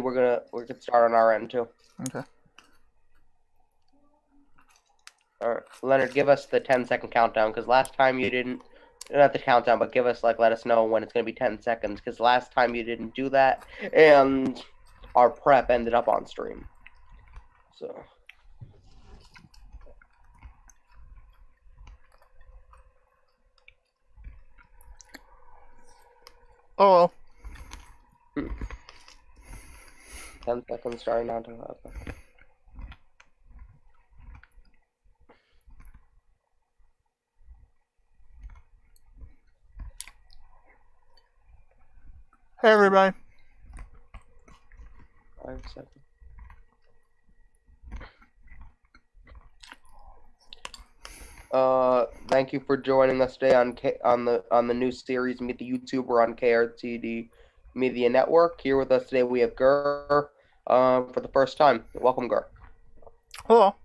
we could start on our end too. Okay. All right, Leonard, give us the 10-second countdown because last time you didn't. Not the countdown, but give us let us know when it's gonna be 10 seconds because last time you didn't do that and our prep ended up on stream. So. Oh. 10 seconds starting now to happen. Hey, everybody. 5 seconds. Thank you for joining us today on the new series Meet the YouTuber on KRTD Media Network. Here with us today we have Gur for the first time. Welcome, Gur. Hello.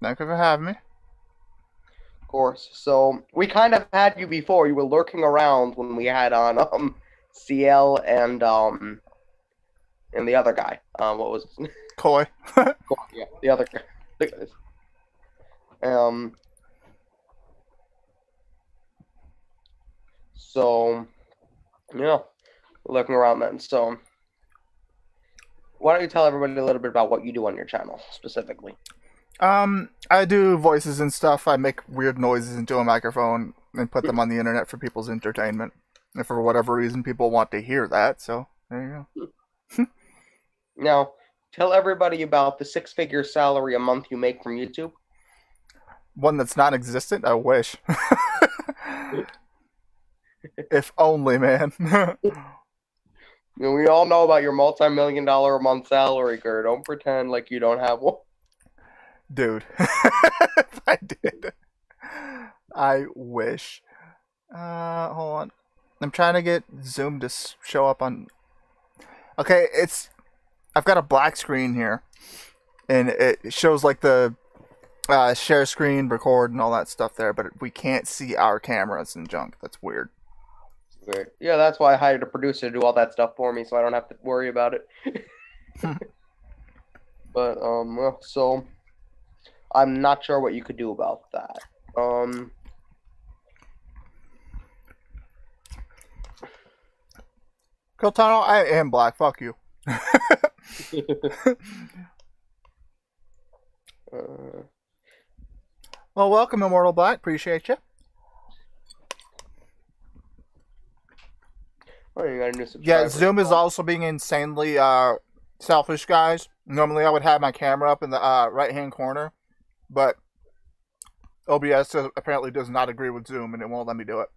Thank you for having me. Of course. So we kind of had you before. You were lurking around when we had on CL and the other guy. What was his name? Koi. Yeah, the other guy. So, yeah, looking around then. So, why don't you tell everybody a little bit about what you do on your channel specifically? I do voices and stuff. I make weird noises into a microphone and put them on the internet for people's entertainment. And for whatever reason, people want to hear that, so there you go. Now, tell everybody about the 6-figure salary a month you make from YouTube. One that's non-existent? I wish. If only, man. We all know about your multi-million-dollar a month salary, Gur. Don't pretend like you don't have one. Dude. If I did. I wish. Hold on. I'm trying to get Zoom to show up on... Okay, I've got a black screen here. And it shows like the share screen, record, and all that stuff there, but we can't see our cameras and junk. That's weird. Weird. Yeah, that's why I hired a producer to do all that stuff for me, so I don't have to worry about it. But well, so I'm not sure what you could do about that. Kiltano, I am black. Fuck you. Well, welcome, Immortal Black. Appreciate you. Oh, you got a new subscriber. Yeah, Zoom is also being insanely selfish, guys. Normally, I would have my camera up in the right-hand corner, but OBS apparently does not agree with Zoom, and it won't let me do it.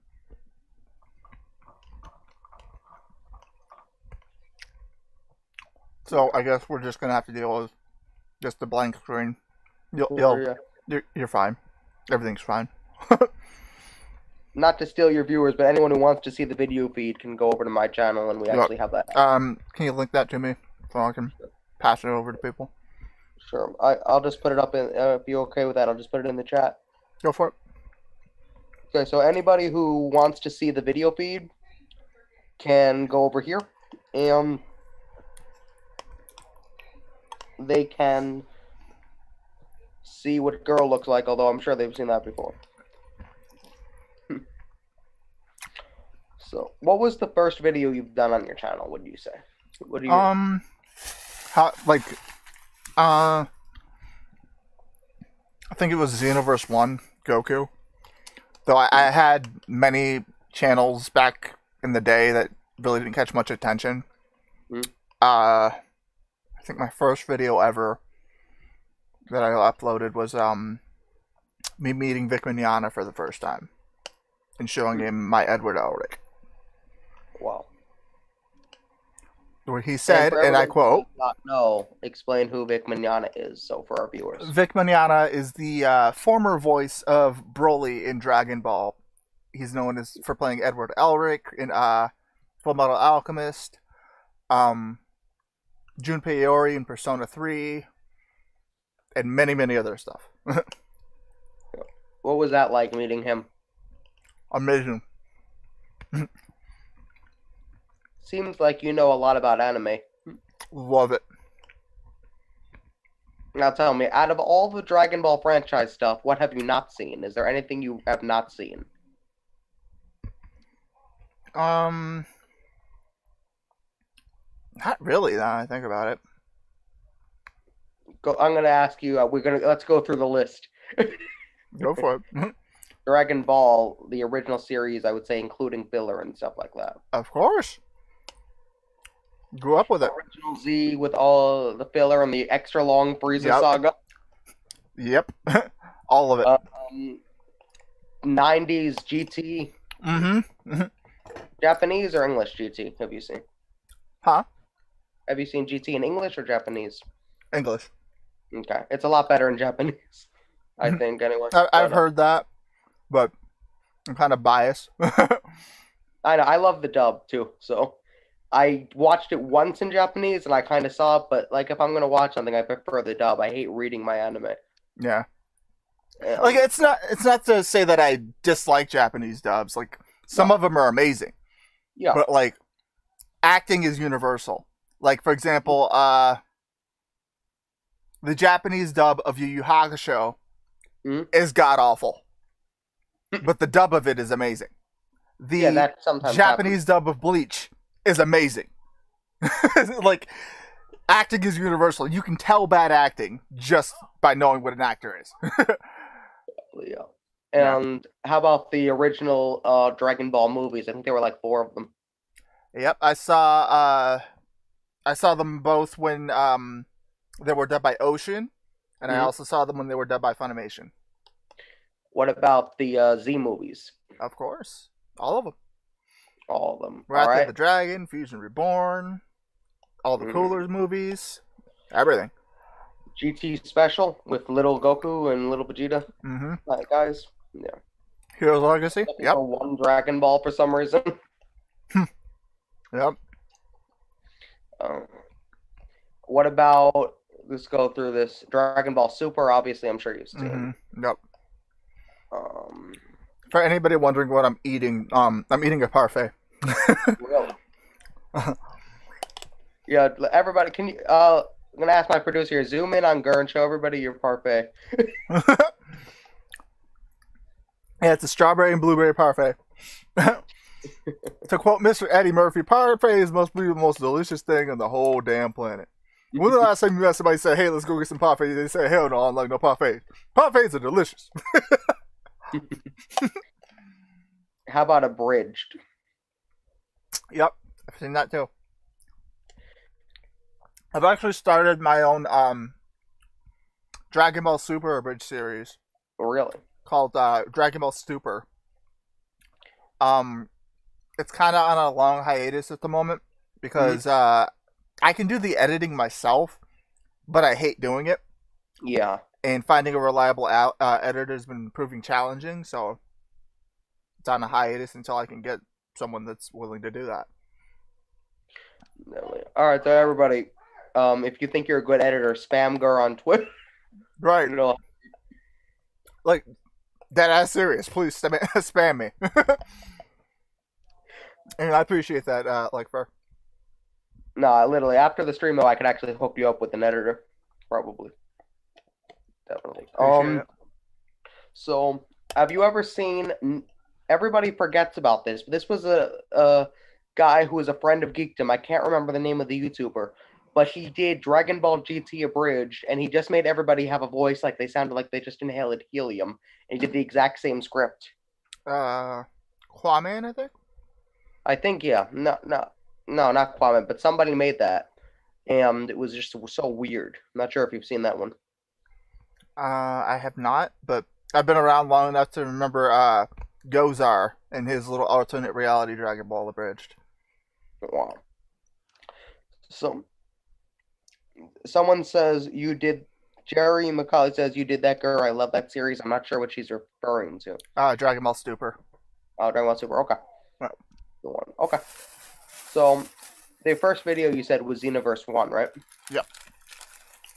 So I guess we're just gonna have to deal with just the blank screen. You're fine. Everything's fine. Not to steal your viewers, but anyone who wants to see the video feed can go over to my channel, and we actually have that. Can you link that to me so I can pass it over to people? Sure. I'll just put it up in. If you're okay with that, I'll just put it in the chat. Go for it. Okay, so anybody who wants to see the video feed can go over here, and they can see what girl looks like, although I'm sure they've seen that before. So, what was the first video you've done on your channel, would you say? What do you I think it was Xenoverse 1, Goku. Though I had many channels back in the day that really didn't catch much attention. I think my first video ever that I uploaded was me meeting Vic Mignogna for the first time and showing him my Edward Elric. Wow. Where he said, and I quote, explain who Vic Mignogna is, so for our viewers. Vic Mignogna is the former voice of Broly in Dragon Ball. He's known for playing Edward Elric in Full Metal Alchemist, Junpei Iori in Persona 3, and many, many other stuff. What was that like, meeting him? Amazing. seems like you know a lot about anime. Love it. Now tell me, out of all the Dragon Ball franchise stuff, what have you not seen? Is there anything you have not seen? Not really. Now I think about it. I'm gonna ask you. Let's go through the list. Go for it. Mhm. Dragon Ball, the original series, I would say, including filler and stuff like that. Of course. Grew up with it. Original Z with all the filler and the extra long Frieza Yep. saga. Yep. All of it. 90s GT. Mm-hmm. Japanese or English GT? Have you seen? Huh? Have you seen GT in English or Japanese? English. Okay, it's a lot better in Japanese. I think anyway. I've heard that, but I'm kind of biased. I know. I love the dub too. So I watched it once in Japanese and I kind of saw it, but like if I'm gonna watch something, I prefer the dub. I hate reading my anime. Yeah. Like it's not to say that I dislike Japanese dubs. Like some of them are amazing. Yeah. But like acting is universal. Like for example, the Japanese dub of Yu Yu Hakusho is god awful. But the dub of it is amazing. The that sometimes Japanese dub of Bleach is amazing. Like acting is universal. You can tell bad acting just by knowing what an actor is. Yeah. And how about the original Dragon Ball movies? I think there were like 4 of them. Yep, I saw them both when they were dubbed by Ocean, and I also saw them when they were dubbed by Funimation. What about the Z movies? Of course, all of them. All of them. Wrath All right. of the Dragon, Fusion Reborn, all the Coolers movies, everything. GT Special with little Goku and little Vegeta. Mm-hmm. Right, guys. Yeah. Heroes Legacy. Yep. For one Dragon Ball for some reason. Yep. What about? Let's go through this. Dragon Ball Super. Obviously, I'm sure you've seen. Yep. For anybody wondering what I'm eating, I'm eating a parfait. Really? Yeah. Everybody, can you? I'm gonna ask my producer here. Zoom in on Gur and show everybody your parfait. Yeah, it's a strawberry and blueberry parfait. To quote Mr. Eddie Murphy, parfait is must be the most delicious thing on the whole damn planet. When was the last time you had somebody say, "Hey, let's go get some parfait"? They say, "Hell no, I'm like no parfait. Parfaits are delicious." How about abridged? Yep, I've seen that too. I've actually started my own Dragon Ball Super abridged series. Really? Called Dragon Ball Stupor. It's kind of on a long hiatus at the moment because I can do the editing myself, but I hate doing it. Yeah. And finding a reliable editor has been proving challenging, so it's on a hiatus until I can get someone that's willing to do that. All right, so everybody, if you think you're a good editor, spam Gur on Twitter. Right. You know, like, that ass serious. Please spam me. And I appreciate that, like, for. No, literally, after the stream, though, I could actually hook you up with an editor. Probably. Definitely. Appreciate it. So, have you ever seen... Everybody forgets about this, but this was a guy who was a friend of Geekdom. I can't remember the name of the YouTuber, but he did Dragon Ball GT abridged, and he just made everybody have a voice like they sounded like they just inhaled helium, and he did the exact same script. Kwame, I think? I think, yeah. No, not Kwame, but somebody made that, and it was just so weird. I'm not sure if you've seen that one. I have not, but I've been around long enough to remember Gozar and his little alternate reality Dragon Ball abridged. Wow. So, someone says you did. Jerry McCauley says you did that, girl. I love that series. I'm not sure what she's referring to. Dragon Ball Stupor. Oh, Dragon Ball Super. Okay. Right. The one. Okay. So, the first video you said was Xenoverse 1, right? Yep.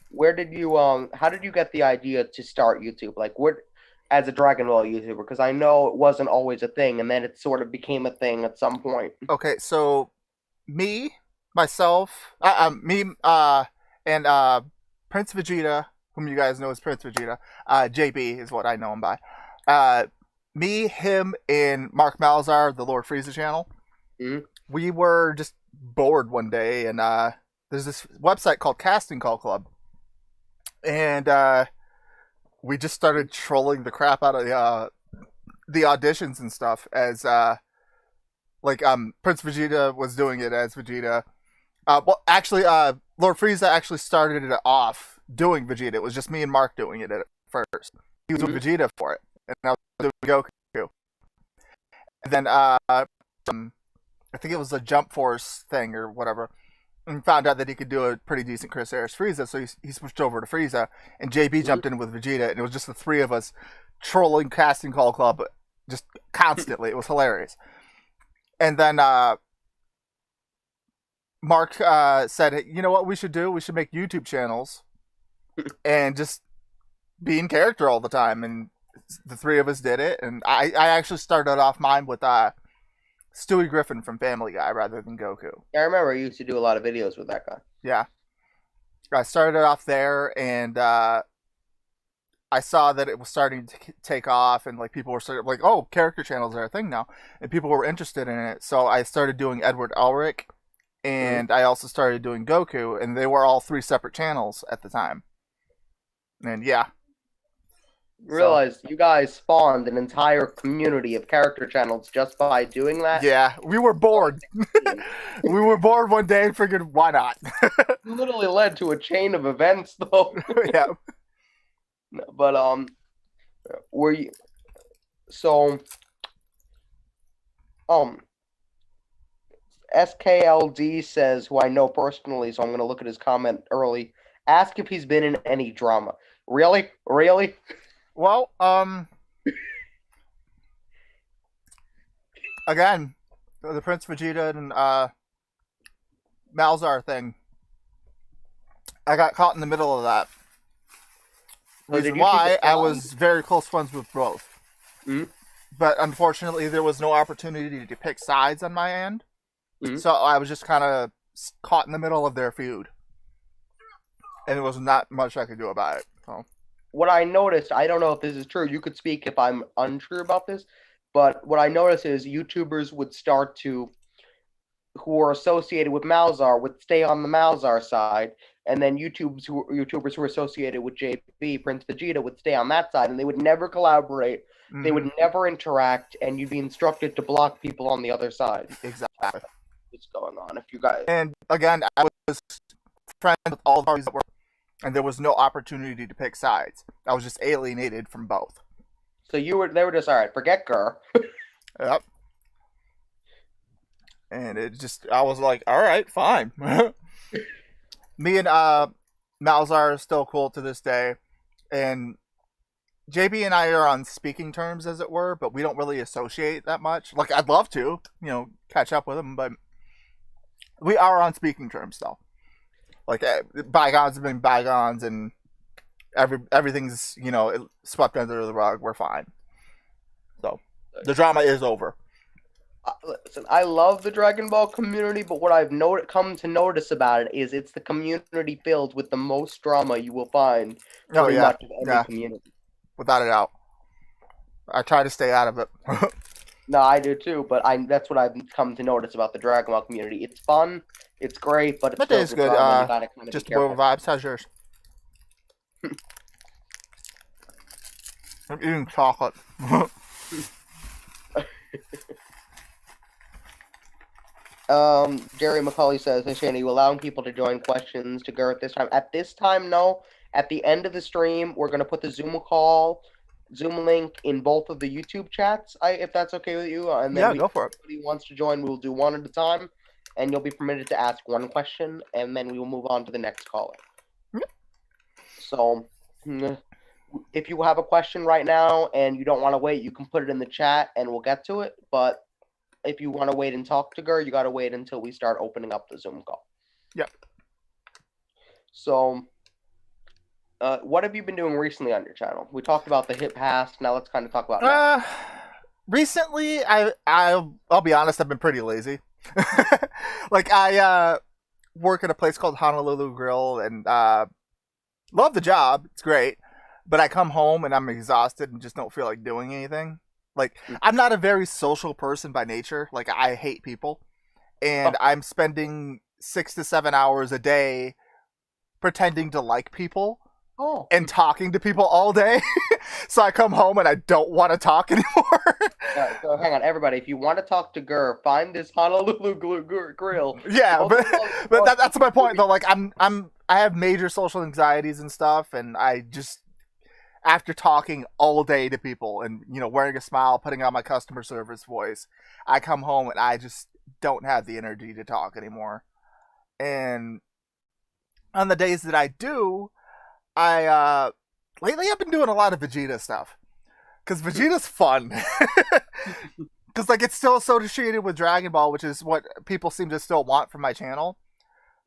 Where did you how did you get the idea to start YouTube? Like, where, as a Dragon Ball YouTuber? Because I know it wasn't always a thing, and then it sort of became a thing at some point. Okay, so me, myself, and Prince Vegeta, whom you guys know as Prince Vegeta, JB is what I know him by. Me, him, and Mark Malzar, the Lord Frieza channel. Mhm. We were just bored one day, and there's this website called Casting Call Club, and we just started trolling the crap out of the auditions and stuff as Prince Vegeta was doing it as Vegeta. Lord Frieza actually started it off doing Vegeta. It was just me and Mark doing it at first. He was doing Vegeta for it, and I was doing Goku. And then I think it was a Jump Force thing or whatever, and found out that he could do a pretty decent Chris Harris Frieza, so he switched over to Frieza, and JB jumped in with Vegeta, and it was just the three of us trolling Casting Call Club just constantly. It was hilarious. And then Mark said, hey, you know what we should do? We should make YouTube channels and just be in character all the time. And the three of us did it. And I actually started off mine with Stewie Griffin from Family Guy rather than Goku. Yeah, I remember I used to do a lot of videos with that guy. Yeah. I started off there, and I saw that it was starting to take off, and like people were sort of like, oh, character channels are a thing now, and people were interested in it. So I started doing Edward Elric, and I also started doing Goku, and they were all three separate channels at the time. And yeah. Realized you guys spawned an entire community of character channels just by doing that. Yeah, we were bored. We were bored one day and figured, why not? Literally led to a chain of events, though. Yeah. But were you? So, SKLD says, who I know personally, so I'm gonna look at his comment early. Ask if he's been in any drama. Really? Really? Well, again, the Prince Vegeta and Malzar thing. I got caught in the middle of that. Reason why I was very close friends with both. Mm-hmm. But unfortunately, there was no opportunity to pick sides on my end. Mm-hmm. So I was just kind of caught in the middle of their feud. And there was not much I could do about it. So. What I noticed, I don't know if this is true, you could speak if I'm untrue about this, but what I noticed is YouTubers would start to, who were associated with Malzar, would stay on the Malzar side, and then YouTubers who were associated with JB, Prince Vegeta, would stay on that side, and they would never collaborate, they would never interact, and you'd be instructed to block people on the other side. Exactly. What's going on, if you guys... And again, I was friends with all the parties that were, and there was no opportunity to pick sides. I was just alienated from both. So they were just, all right, forget Gur. Yep. And it just, I was like, all right, fine. Me and Malzar are still cool to this day. And JB and I are on speaking terms, as it were, but we don't really associate that much. Like, I'd love to, catch up with him, but we are on speaking terms, though. Like, bygones have been bygones, and everything's, swept under the rug. We're fine. So, the drama is over. Listen, I love the Dragon Ball community, but what I've come to notice about it is it's the community filled with the most drama you will find pretty much of any community. Without a doubt. I try to stay out of it. No, I do too, but that's what I've come to notice about the Dragon Ball community. It's fun, it's great, but it's is good. Drama, just World Vibes. How's yours? I'm eating chocolate. Jerry McCauley says, hey Shane, are you allowing people to join questions to Gur at this time? At this time, no. At the end of the stream, we're going to put the Zoom link in both of the YouTube chats, if that's okay with you. And then go for it. If anybody wants to join, we'll do one at a time, and you'll be permitted to ask one question, and then we will move on to the next caller. Mm-hmm. So, if you have a question right now and you don't want to wait, you can put it in the chat, and we'll get to it. But if you want to wait and talk to Gur, you got to wait until we start opening up the Zoom call. Yep. So, what have you been doing recently on your channel? We talked about the hit pass. Now let's kind of talk about recently, I'll be honest, I've been pretty lazy. Like I work at a place called Honolulu Grill, and love the job. It's great, but I come home and I'm exhausted and just don't feel like doing anything. Like I'm not a very social person by nature. Like I hate people, and Oh, I'm spending 6 to 7 hours a day pretending to like people oh. and talking to people all day. So I come home and I don't want to talk anymore. So hang on, everybody. If you want to talk to Gur, find this Honolulu Grill. Yeah, Go but to that's my point though. Like I have major social anxieties and stuff, and I just after talking all day to people and wearing a smile, putting on my customer service voice, I come home and I just don't have the energy to talk anymore. And on the days that I do, I lately I've been doing a lot of Vegeta stuff because Vegeta's fun. Because like it's still associated with Dragon Ball, which is what people seem to still want from my channel.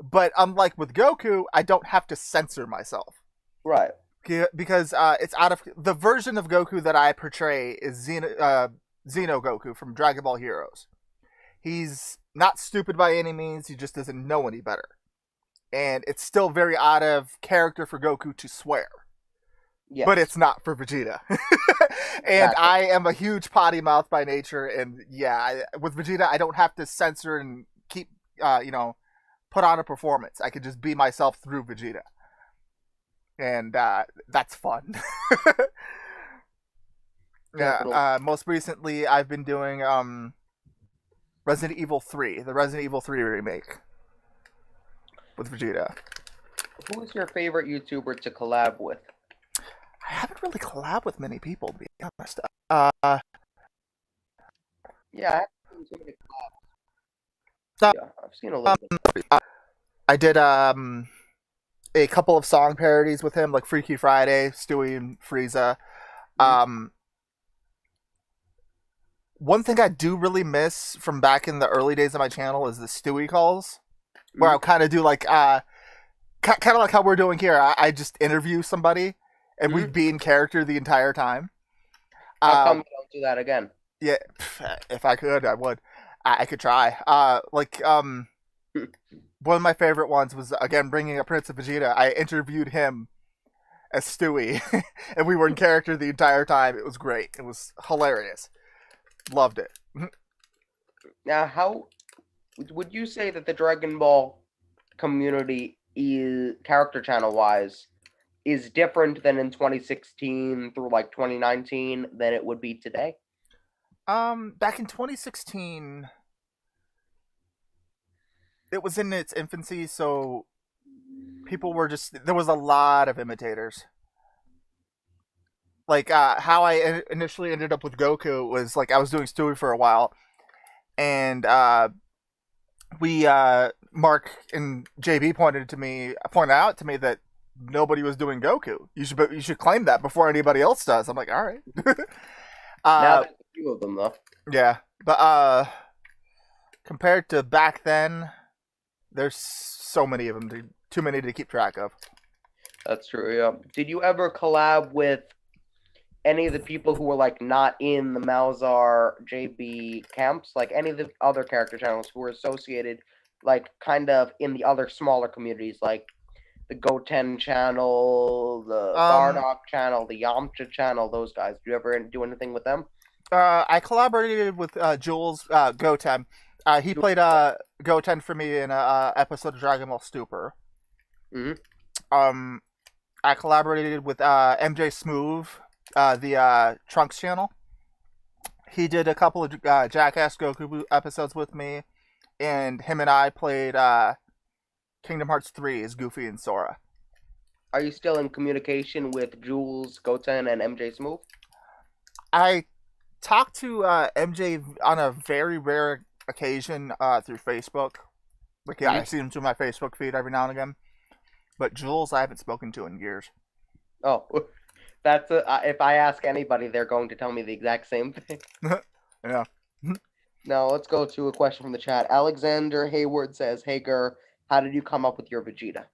But unlike with Goku, I don't have to censor myself. Right. Because it's out of the version of Goku that I portray is Xeno Goku from Dragon Ball Heroes. He's not stupid by any means. He just doesn't know any better, and it's still very out of character for Goku to swear. Yes. But it's not for Vegeta. And Exactly. I am a huge potty mouth by nature, and yeah, with Vegeta, I don't have to censor and keep, put on a performance. I could just be myself through Vegeta. And that's fun. Yeah. Most recently, I've been doing Resident Evil 3, the Resident Evil 3 remake with Vegeta. Who's your favorite YouTuber to collab with? I haven't really collabed with many people, to be honest. Yeah, I haven't seen too many collabs. Yeah, I've seen a little bit. I did a couple of song parodies with him, like Freaky Friday, Stewie and Frieza. One thing I do really miss from back in the early days of my channel is the Stewie calls, where I'll kind of do like kind of like how we're doing here. I just interview somebody, and we'd be in character the entire time. How come you don't do that again? Yeah, if I could, I would. I could try. One of my favorite ones was, again, bringing up Prince of Vegeta. I interviewed him as Stewie, and we were in character the entire time. It was great. It was hilarious. Loved it. Now, how would you say that the Dragon Ball community is, character channel wise, is different than in 2016 through like 2019 than it would be today? Back in 2016, it was in its infancy, so people were there was a lot of imitators. Like, how I initially ended up with Goku was, like, I was doing Stewie for a while, and, Mark and JB pointed out to me that nobody was doing Goku. You should claim that before anybody else does. I'm like, alright. Now there's a few of them, though. Yeah, but, compared to back then, there's so many of them, too many to keep track of. That's true, yeah. Did you ever collab with any of the people who were like not in the Malzar JB camps, like any of the other character channels who were associated, like kind of in the other smaller communities, like the Goten channel, the Bardock channel, the Yamcha channel, those guys? Do you ever do anything with them? I collaborated with Jules Goten. He played Goten for me in an episode of Dragon Ball Super. Mm-hmm. I collaborated with MJ Smooth, the Trunks channel. He did a couple of Jackass Goku episodes with me, and him and I played Kingdom Hearts 3 as Goofy and Sora. Are you still in communication with Jules, Goten, and MJ Smooth? I talked to MJ on a very rare occasion through Facebook. Like, yeah, I see him through my Facebook feed every now and again. But Jules, I haven't spoken to in years. Oh, that's if I ask anybody, they're going to tell me the exact same thing. Yeah. Now, let's go to a question from the chat. Alexander Hayward says, "Hey, Gur, how did you come up with your Vegeta?"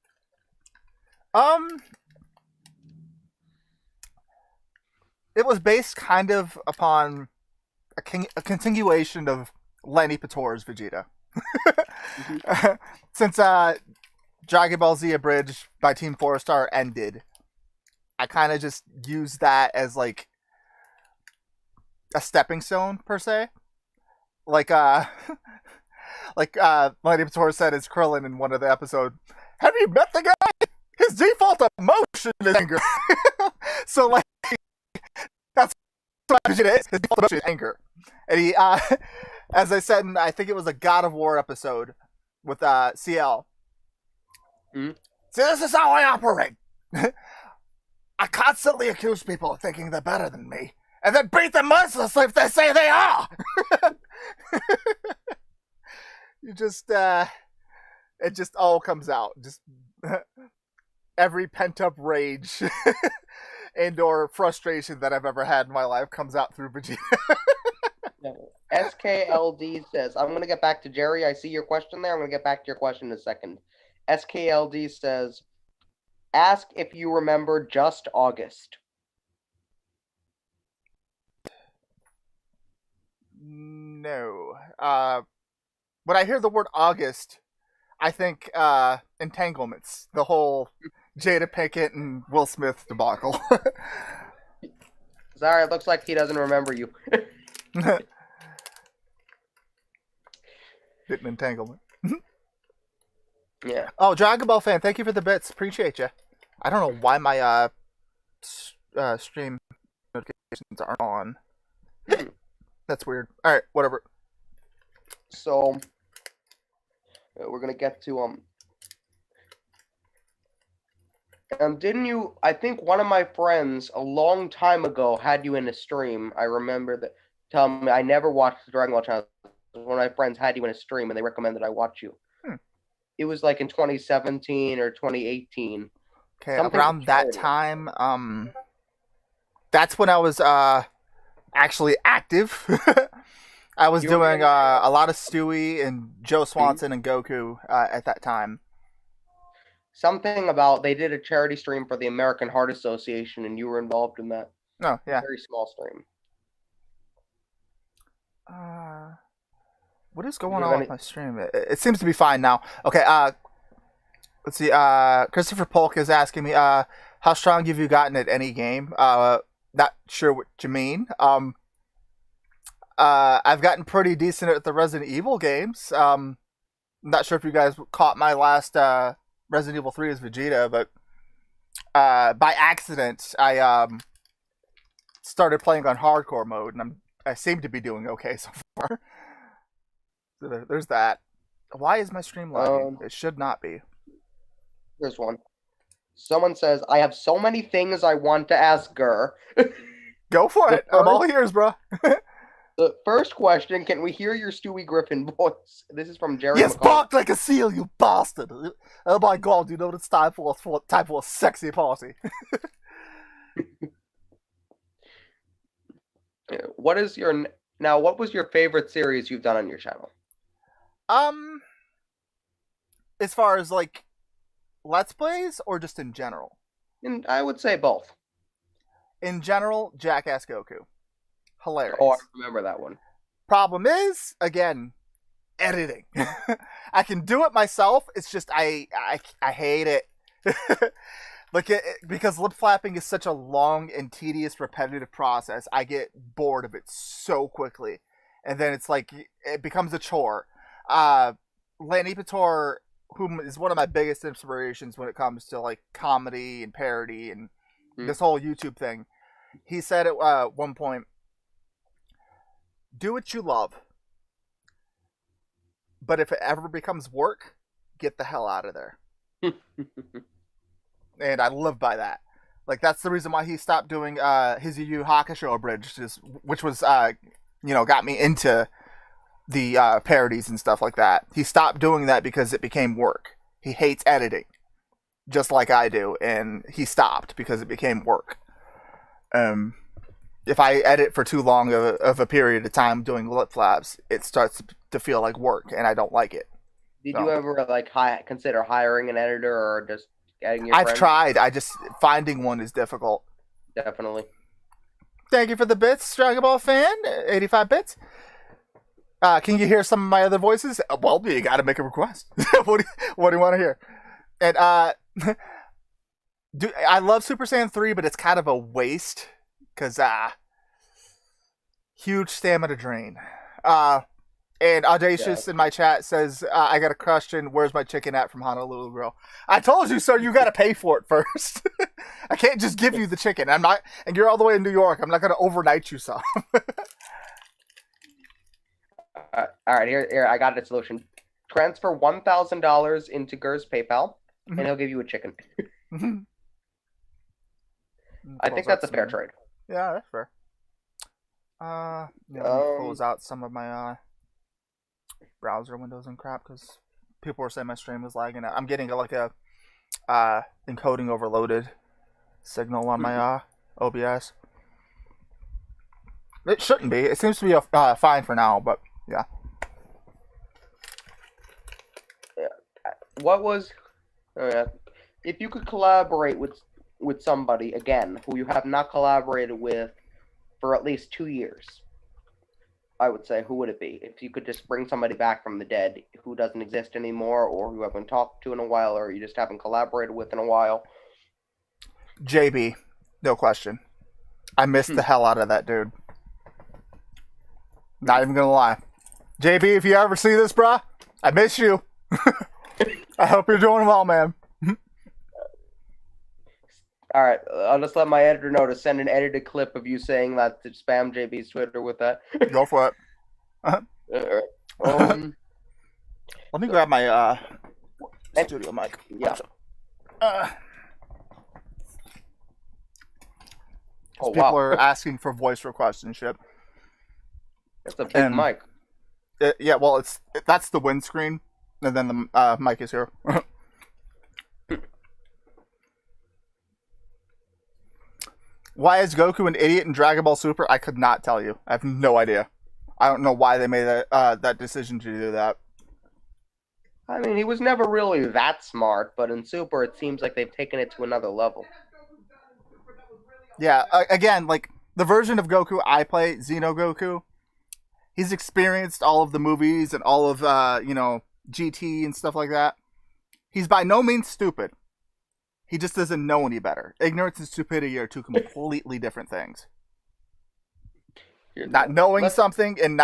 It was based kind of upon a continuation of Lenny Pator's Vegeta. Since Dragon Ball Z Abridged by Team 4-Star ended, I kind of just used that as like a stepping stone per se. Like Mighty Pator said as Krillin in one of the episodes, have you met the guy? His default emotion is anger. So like that's what it is. His default emotion is anger. And he as I said in, I think it was a God of War episode with CL. Mm-hmm. See, this is how I operate. I constantly accuse people of thinking they're better than me, and then beat them mercilessly if they say they are. You just, it just all comes out. Just every pent-up rage and or frustration that I've ever had in my life comes out through Vegeta. SKLD says, I'm going to get back to Jerry. I see your question there. I'm going to get back to your question in a second. SKLD says, ask if you remember Just August. No. When I hear the word August, I think entanglements. The whole Jada Pinkett and Will Smith debacle. Sorry, it looks like he doesn't remember you. Hidden entanglement. Yeah. Oh, Dragon Ball fan, thank you for the bits. Appreciate you. I don't know why my stream notifications aren't on. That's weird. All right, whatever. So we're gonna get to didn't you? I think one of my friends a long time ago had you in a stream. I remember that. Tell me, I never watched the Dragon Ball channel. One of my friends had you in a stream, and they recommended I watch you. It was like in 2017 or 2018. Okay, around that time, that's when I was actually active. I was doing a lot of Stewie and Joe Swanson and Goku at that time. Something about they did a charity stream for the American Heart Association, and you were involved in that. Oh, yeah. Very small stream. What is going on with my stream? It seems to be fine now. Okay, let's see. Christopher Polk is asking me, how strong have you gotten at any game? Not sure what you mean. I've gotten pretty decent at the Resident Evil games. Not sure if you guys caught my last Resident Evil 3 as Vegeta, but by accident, I started playing on hardcore mode, and I seem to be doing okay so far. So there's that. Why is my stream lagging? It should not be. Here's one. Someone says, I have so many things I want to ask Gur. Go for it. I'm all ears, bro. The first question, can we hear your Stewie Griffin voice? This is from Jerry Yes, bark like a seal, you bastard. Oh my god, you know it's time for a sexy party. What was your favorite series you've done on your channel? As far as like Let's Plays or just in general? And I would say both. In general, Jackass Goku. Hilarious. Oh, I remember that one. Problem is, again, editing. I can do it myself. It's just I hate it. Because lip flapping is such a long and tedious, repetitive process. I get bored of it so quickly, and then it's like it becomes a chore. Lanny Pator, who is one of my biggest inspirations when it comes to like comedy and parody and this whole YouTube thing, he said at one point, do what you love, but if it ever becomes work, get the hell out of there. And I live by that. Like, that's the reason why he stopped doing his Yu Yu Hakusho abridged, which was, got me into the parodies and stuff like that. He stopped doing that because it became work. He hates editing, just like I do, and he stopped because it became work. If I edit for too long of a period of time doing lip flaps, it starts to feel like work, and I don't like it. Did you ever consider hiring an editor or just getting your I've friend? tried. Finding one is difficult. Definitely. Thank you for the bits, Dragon Ball fan. 85 bits. Can you hear some of my other voices? Well, you got to make a request. What do you want to hear? And I love Super Saiyan 3, but it's kind of a waste because huge stamina drain. And Audacious in my chat says, I got a question. Where's my chicken at from Honolulu Grill? I told you, sir, you got to pay for it first. I can't just give you the chicken. I'm not, and you're all the way in New York. I'm not going to overnight you some. All right, here, I got a solution. Transfer $1,000 into Gur's PayPal, and he'll give you a chicken. I think that's a fair trade. Yeah, that's fair. Let me close out some of my browser windows and crap because people were saying my stream was lagging. I'm getting like a encoding overloaded signal on my OBS. It shouldn't be. It seems to be fine for now, but yeah. What was if you could collaborate with somebody again who you have not collaborated with for at least 2 years? I would say, who would it be? If you could just bring somebody back from the dead who doesn't exist anymore, or who you haven't talked to in a while, or you just haven't collaborated with in a while. JB, no question. I missed the hell out of that dude. Not even gonna lie. JB, if you ever see this, brah, I miss you. I hope you're doing well, man. All right, I'll just let my editor know to send an edited clip of you saying that to spam JB's Twitter with that. Go for it. Let me grab my studio mic. Yeah. People are asking for voice requests and shit. That's a big mic. Yeah, well, that's the windscreen, and then the mic is here. Why is Goku an idiot in Dragon Ball Super? I could not tell you. I have no idea. I don't know why they made that decision to do that. I mean, he was never really that smart, but in Super, it seems like they've taken it to another level. Yeah, again, like, the version of Goku I play, Xeno Goku, he's experienced all of the movies and all of, GT and stuff like that. He's by no means stupid. He just doesn't know any better. Ignorance and stupidity are two completely different things. Not knowing something and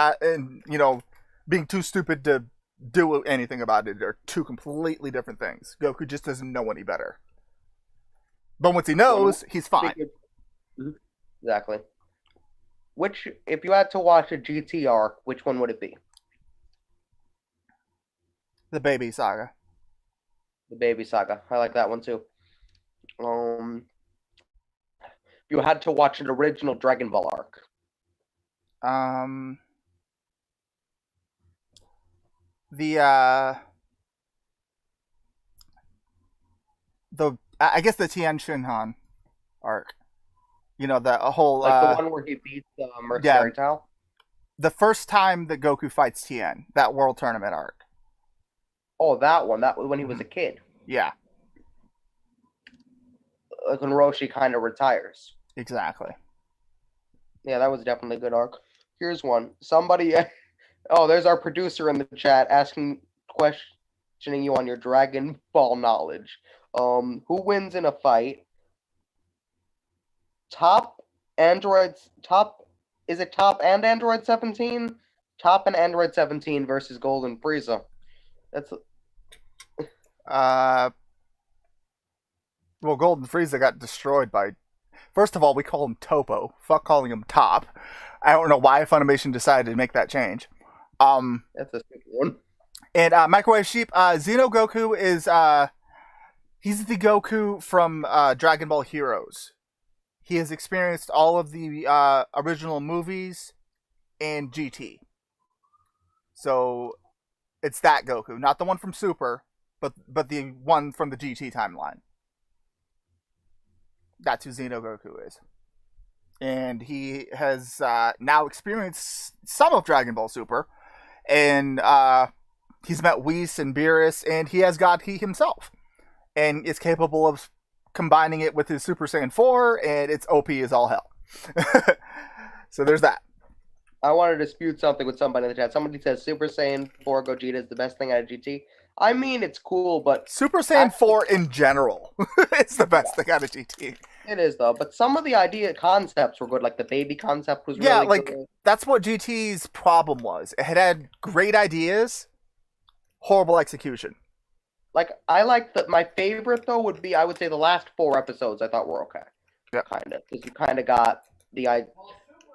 being too stupid to do anything about it are two completely different things. Goku just doesn't know any better. But once he knows, he's fine. Exactly. If you had to watch a GT arc, which one would it be? The Baby Saga. The Baby Saga. I like that one too. You had to watch an original Dragon Ball arc. I guess the Tien Shinhan arc. The whole the one where he beats Mercenary Tao. The first time that Goku fights Tien, that World Tournament arc. Oh, that one. That was when he was a kid. Yeah. Like when Roshi kind of retires. Exactly. Yeah, that was definitely a good arc. Here's one. Somebody... Oh, there's our producer in the chat questioning you on your Dragon Ball knowledge. Who wins in a fight? Is it Top and Android 17? Top and Android 17 versus Golden Frieza. Well, Golden Frieza got destroyed by... First of all, we call him Topo. Fuck calling him Top. I don't know why Funimation decided to make that change. That's a stupid one. And Microwave Sheep, Xeno Goku is... he's the Goku from Dragon Ball Heroes. He has experienced all of the original movies and GT. So, it's that Goku. Not the one from Super, but the one from the GT timeline. That's who Xeno Goku is. And he has now experienced some of Dragon Ball Super. And he's met Whis and Beerus, and he has God Ki himself. And is capable of combining it with his Super Saiyan 4, and its OP is all hell. So there's that. I want to dispute something with somebody in the chat. Somebody says Super Saiyan 4 Gogeta is the best thing out of GT. I mean, it's cool, but Super Saiyan 4 in general is the best thing out of GT. it is though. But some of the idea concepts were good. Like the baby concept was Yeah, really like good. that's what GT's problem was. It had great ideas, horrible execution. Like I like that. My favorite though would be I would say the last 4 episodes I thought were okay. Yeah. Kind of because you kind of got the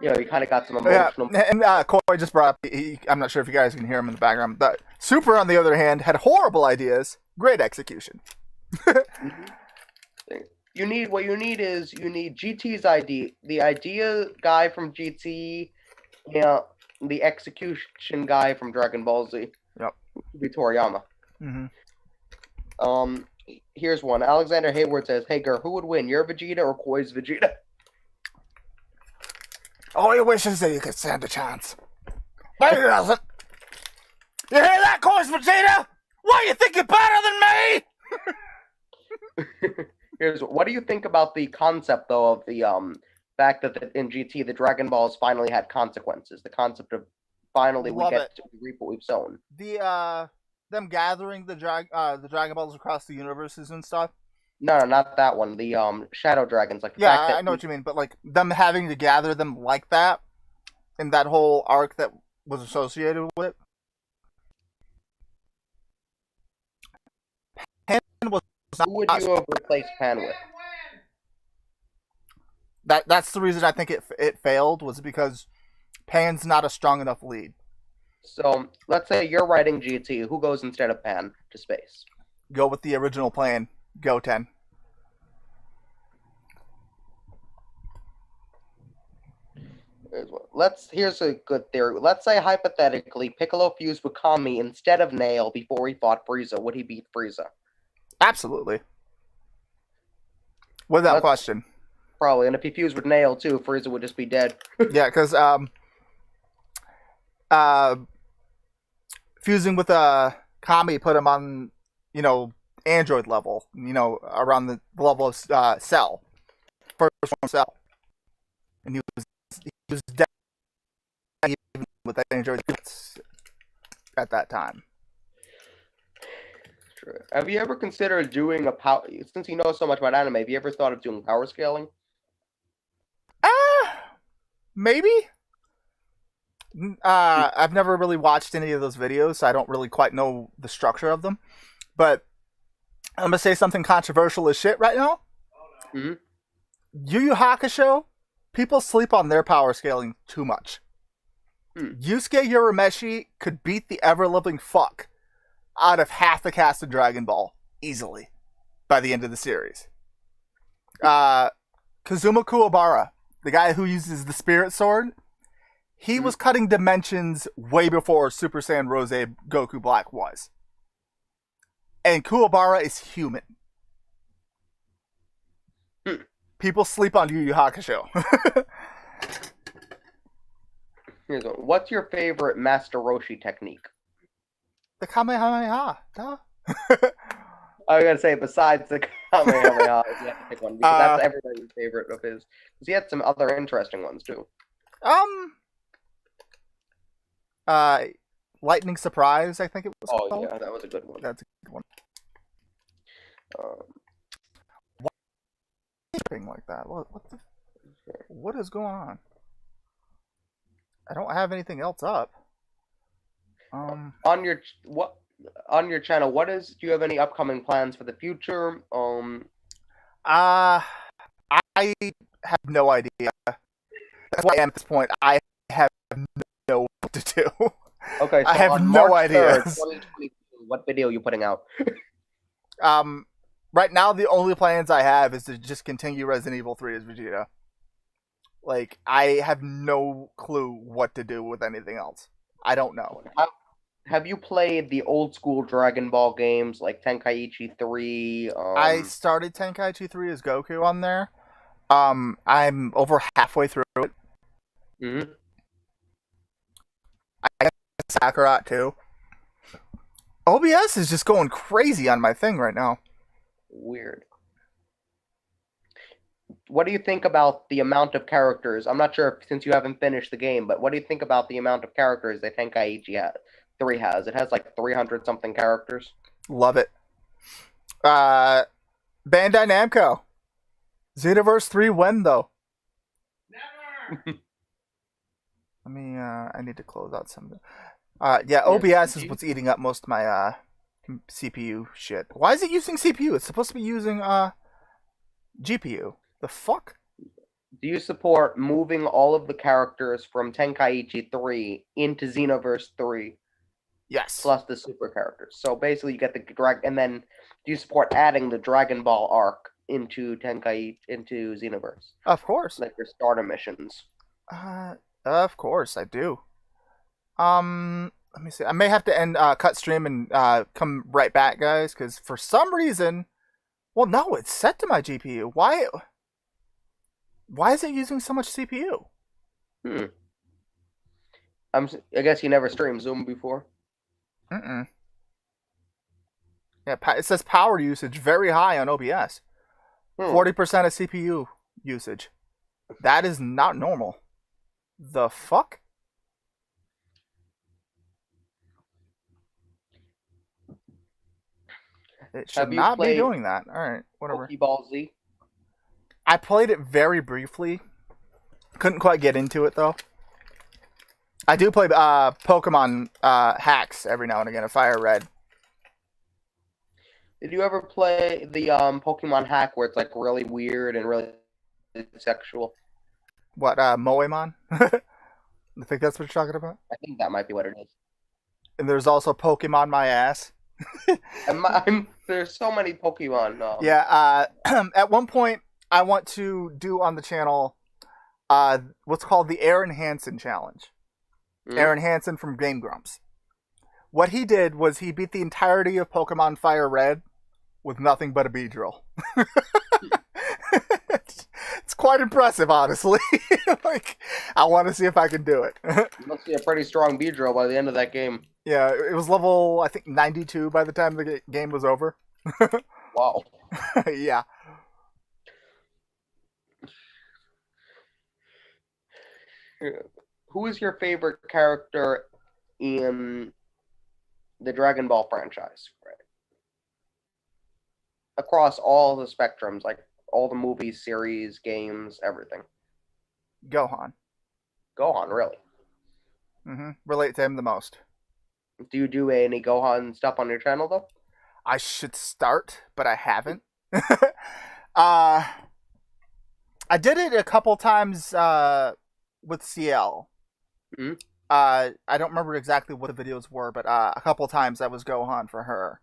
you kind of got some Yeah, emotional. and Corey just brought up. I'm not sure if you guys can hear him in the background. But Super, on the other hand, had horrible ideas, great execution. You need what you need is you need GT's idea, the idea guy from GT, the execution guy from Dragon Ball Z. Yep. Be Toriyama. Mm-hmm. Here's one. Alexander Hayward says, "Hey, girl, who would win, your Vegeta or Koi's Vegeta?" All he wishes that you could stand a chance. But he doesn't. You hear that, Course Vegeta? Why you think you're better than me? Here's what do you think about the concept though of the fact that in GT the Dragon Balls finally had consequences. The concept of finally we get to reap what we've sown. Them gathering the Dragon Balls across the universes and stuff. No, not that one. The Shadow Dragons, like the yeah, fact that I know what you mean, but like them having to gather them like that, and that whole arc that was associated with it. Pan was not, who would you have replaced Pan with? That's the reason I think it failed was because Pan's not a strong enough lead. So let's say you're writing GT. Who goes instead of Pan to space? Go with the original plan. Goten. Here's a good theory. Let's say hypothetically Piccolo fused with Kami instead of Nail before he fought Frieza. Would he beat Frieza? Absolutely. Without question. Probably. And if he fused with Nail too, Frieza would just be dead. Yeah, because fusing with Kami put him on, android level, around the level of Cell. First one Cell. And he was dead even with that android at that time. True. Have you ever considered doing a power, since you know so much about anime, have you ever thought of doing power scaling? Maybe. I've never really watched any of those videos, so I don't really quite know the structure of them. But I'm gonna say something controversial as shit right now. Mm-hmm. Yu Yu Hakusho, people sleep on their power scaling too much. Yusuke Urameshi could beat the ever-living fuck out of half the cast of Dragon Ball easily by the end of the series. Kazuma Kuwabara, the guy who uses the Spirit Sword, he was cutting dimensions way before Super Saiyan Rose Goku Black was. And Kuwabara is human. People sleep on Yu Yu Hakusho. Here's one. What's your favorite Master Roshi technique? The Kamehameha. Duh. I was gonna say besides the Kamehameha, if you have to pick one, because that's everybody's favorite of his. Because he had some other interesting ones too. Lightning Surprise, I think it was called. Oh yeah, that was a good one. That's a good one. Why like that? What is going on? I don't have anything else up. On your channel, do you have any upcoming plans for the future? I have no idea. That's why I am at this point. I have no what to do. Okay, so I have no idea. 2022, what video are you putting out? Right now the only plans I have is to just continue Resident Evil 3 as Vegeta. Like, I have no clue what to do with anything else. I don't know. Have you played the old school Dragon Ball games like Tenkaichi 3? I started Tenkaichi 3 as Goku on there. I'm over halfway through it. Mm-hmm. I guess Kakarot too. OBS is just going crazy on my thing right now. Weird. what do you think about the amount of characters? I'm not sure if, since you haven't finished the game, but what do you think about the amount of characters that Tenkaichi 3 has? It has like 300 something characters. Love it. Bandai Namco. Xenoverse 3 when though? Never. Let me I need to close out some. Yeah, OBS is what's eating up most of my CPU shit. Why is it using CPU? It's supposed to be using GPU. The fuck? Do you support moving all of the characters from Tenkaichi 3 into Xenoverse 3 Yes. plus the super characters? So basically, you get the and then do you support adding the Dragon Ball arc into Xenoverse, Of course. like your starter missions? Of course I do. Let me see. I may have to end cut stream and come right back, guys, because for some reason, well, no, it's set to my GPU. Why is it using so much CPU? I guess you never streamed Zoom before. Mm-mm. Yeah, it says power usage very high on OBS. 40% of CPU usage. That is not normal. The fuck? It should not be doing that. Alright, whatever. Pokeball Z? I played it very briefly. Couldn't quite get into it, though. I do play Pokemon hacks every now and again, a Fire Red. Did you ever play the Pokemon hack where it's like really weird and really sexual? What, Moemon? I think that's what you're talking about? I think that might be what it is. And there's also Pokemon My Ass. There's so many Pokemon. Yeah, at one point, I want to do on the channel what's called the Aaron Hansen Challenge. Aaron Hansen from Game Grumps. What he did was he beat the entirety of Pokemon Fire Red with nothing but a Beedrill. It's quite impressive, honestly. Like, I want to see if I can do it. You must be a pretty strong Beedrill by the end of that game. Yeah, it was level, I think, 92 by the time the game was over. Wow. Yeah. Who is your favorite character in the Dragon Ball franchise? Right. Across all the spectrums, like all the movies, series, games, everything. Gohan. Gohan, really? Relate to him the most. Do you do any Gohan stuff on your channel, though? I should start, but I haven't. I did it a couple times with CL. I don't remember exactly what the videos were, but a couple times I was Gohan for her.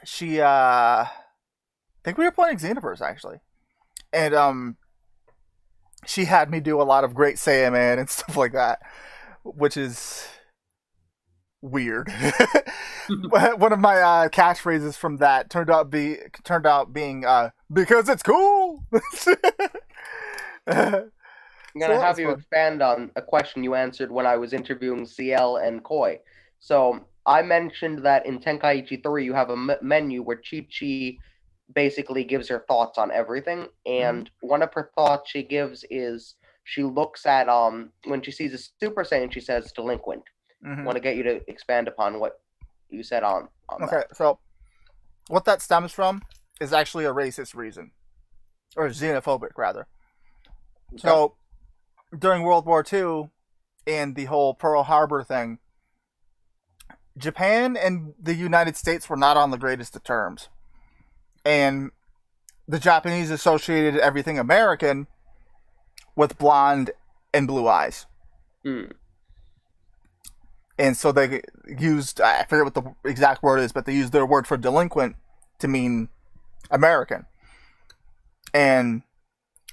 She, I think we were playing Xenoverse, actually. And, she had me do a lot of Great Saiyaman and stuff like that, which is weird. One of my catchphrases from that turned out being because it's cool. I'm gonna have you expand on a question you answered when I was interviewing CL and Koi. So I mentioned that in Tenkaichi 3 you have a menu where Chi-Chi basically gives her thoughts on everything, and one of her thoughts she gives is she looks at when she sees a Super Saiyan, she says delinquent. I want to get you to expand upon what you said on okay, that. So what that stems from is actually a racist reason, or xenophobic rather. Okay. So during World War II and the whole Pearl Harbor thing, Japan and the United States were not on the greatest of terms. And the Japanese associated everything American with blonde and blue eyes. And so they used, I forget what the exact word is, but they used their word for delinquent to mean American. And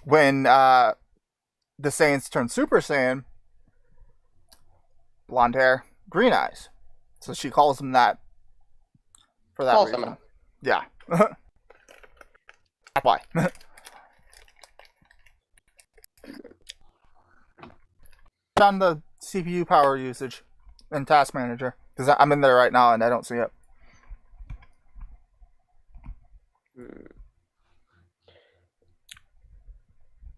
when the Saiyans turned Super Saiyan, blonde hair, green eyes. So she calls them that for that reason. Yeah. Why? On the CPU power usage in Task Manager, because I'm in there right now and I don't see it.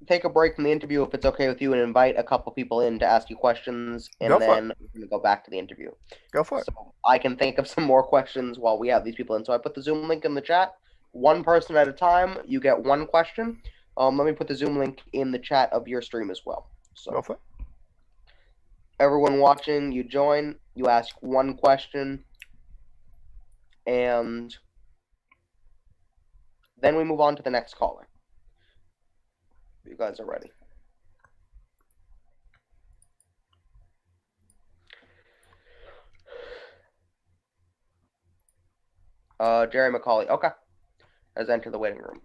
take a break from the interview if it's okay with you and invite a couple people in to ask you questions, and Go for then we're going to go back to the interview. Go for it. So I can think of some more questions while we have these people in. So I put the Zoom link in the chat. One person at a time, you get one question. Let me put the Zoom link in the chat of your stream as well. Go So for it. everyone watching, you join, you ask one question, and then we move on to the next caller. You guys are ready. Jerry McCauley. Okay. Has entered the waiting room.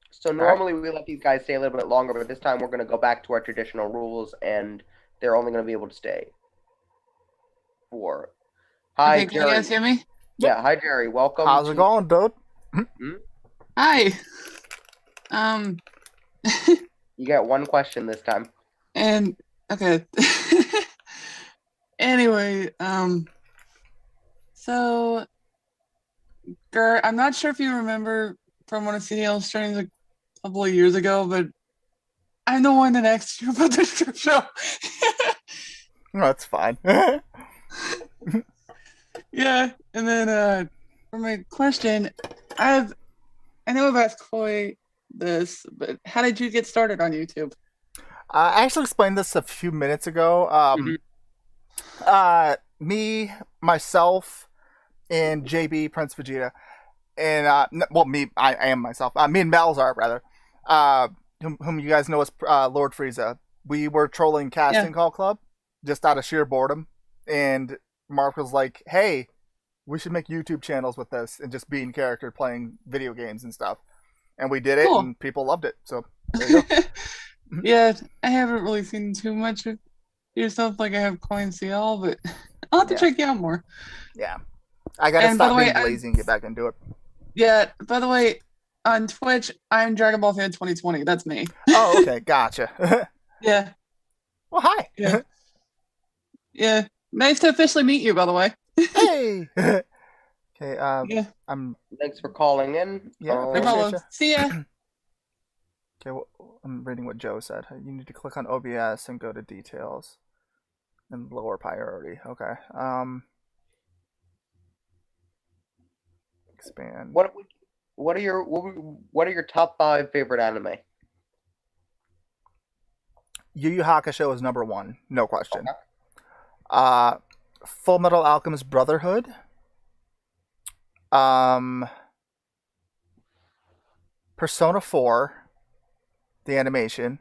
So normally we let these guys stay a little bit longer, but this time we're going to go back to our traditional rules, and they're only going to be able to stay for. Hi, Okay, can Jerry. you guys hear me? Yeah, hi, Jerry. Welcome. How's it going, dude? Hi. You get one question this time. And okay. Anyway, so Gert, I'm not sure if you remember from one of CDL streams a couple of years ago, but I'm the one that asked you about the strip show. No, that's fine. Yeah, and then for my question, I know I've asked Chloe this, but how did you get started on YouTube? I actually explained this a few minutes ago. Me, myself, and JB Prince Vegeta, and I am myself. Me and Malzar, rather, whom you guys know as Lord Frieza. We were trolling Casting Call Club just out of sheer boredom, and Mark was like, "Hey, we should make YouTube channels with this and just be in character playing video games and stuff." And we did it, Cool. and people loved it. So there you go. Yeah, I haven't really seen too much of your stuff like I have Coin CL, but I'll have to Yeah. check you out more. Yeah, I gotta And by stop the way, being lazy and get back into it. Yeah, by the way, on Twitch, I'm Dragon Ball Fan 2020. That's me. Oh, okay, gotcha. Yeah, Well, hi. Yeah. yeah. Nice to officially meet you, by the way. Hey. Okay. Yeah, I'm. Thanks for calling in. Yeah, no appreciate problem. ya. See ya. Okay, well, I'm reading what Joe said. You need to click on OBS and go to details and lower priority. Okay. Expand. What are your top 5 favorite anime? Yu Yu Hakusho is number 1, no question. Okay. Full Metal Alchemist Brotherhood. Persona 4, the animation.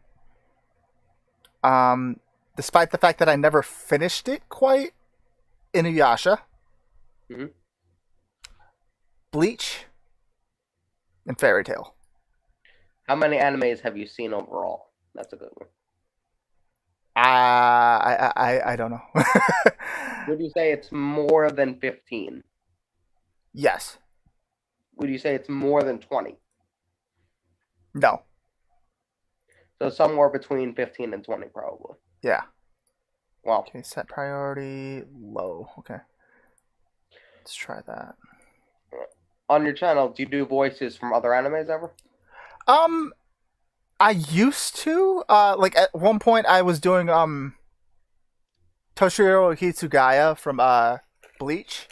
Despite the fact that I never finished it quite, Inuyasha. Mhm. Bleach, and Fairy Tail. How many animes have you seen overall? That's a good one. I don't know. Would you say it's more than 15? Yes. Would you say it's more than 20? No. So somewhere between 15 and 20, probably. Yeah. Well, Okay, set priority low. Okay. Let's try that. on your channel, do you do voices from other animes ever? I used to. Like at one point I was doing Toshiro Hitsugaya from Bleach.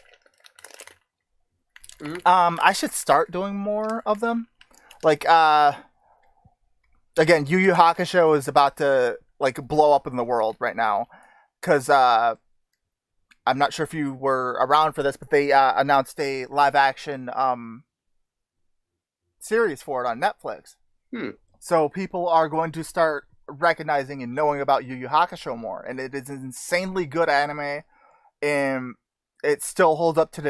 Mhm. I should start doing more of them. Like again, Yu Yu Hakusho is about to like blow up in the world right now, because I'm not sure if you were around for this, but they announced a live action series for it on Netflix. So people are going to start recognizing and knowing about Yu Yu Hakusho more, and it is an insanely good anime, and it still holds up to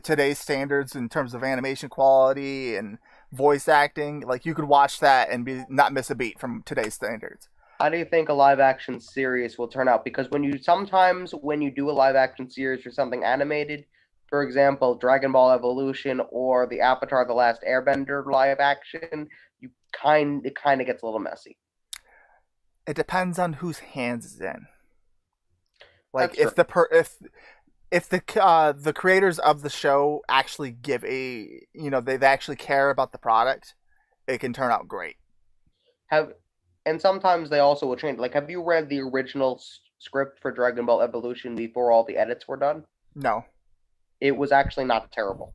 today's standards in terms of animation quality and voice acting. Like, you could watch that and not miss a beat from today's standards. How do you think a live action series will turn out? Because when you do a live action series for something animated, for example, Dragon Ball Evolution or the Avatar: The Last Airbender live action, it kind of gets a little messy. It depends on whose hands it's in. Like, That's if the creators of the show actually give they actually care about the product, it can turn out great. And sometimes they also will change. Like, have you read the original script for Dragon Ball Evolution before all the edits were done? No. It was actually not terrible.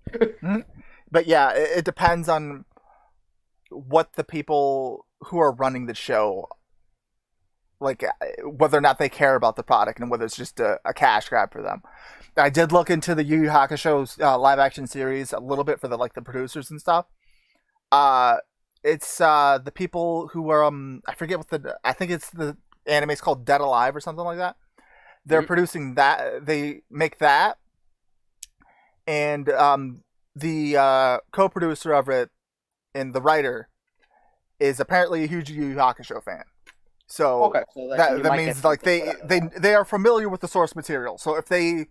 But yeah, it depends on what the people who are running the show, like whether or not they care about the product and whether it's just a cash grab for them. I did look into the Yu Yu Hakusho's live action series a little bit for the producers and stuff. It's the people who are I forget I think it's the anime is called Dead Alive or something like that. They're producing that. They make that, and the co-producer of it and the writer is apparently a huge Yu Yu Hakusho fan. So, okay, so that means like they are familiar with the source material. So if they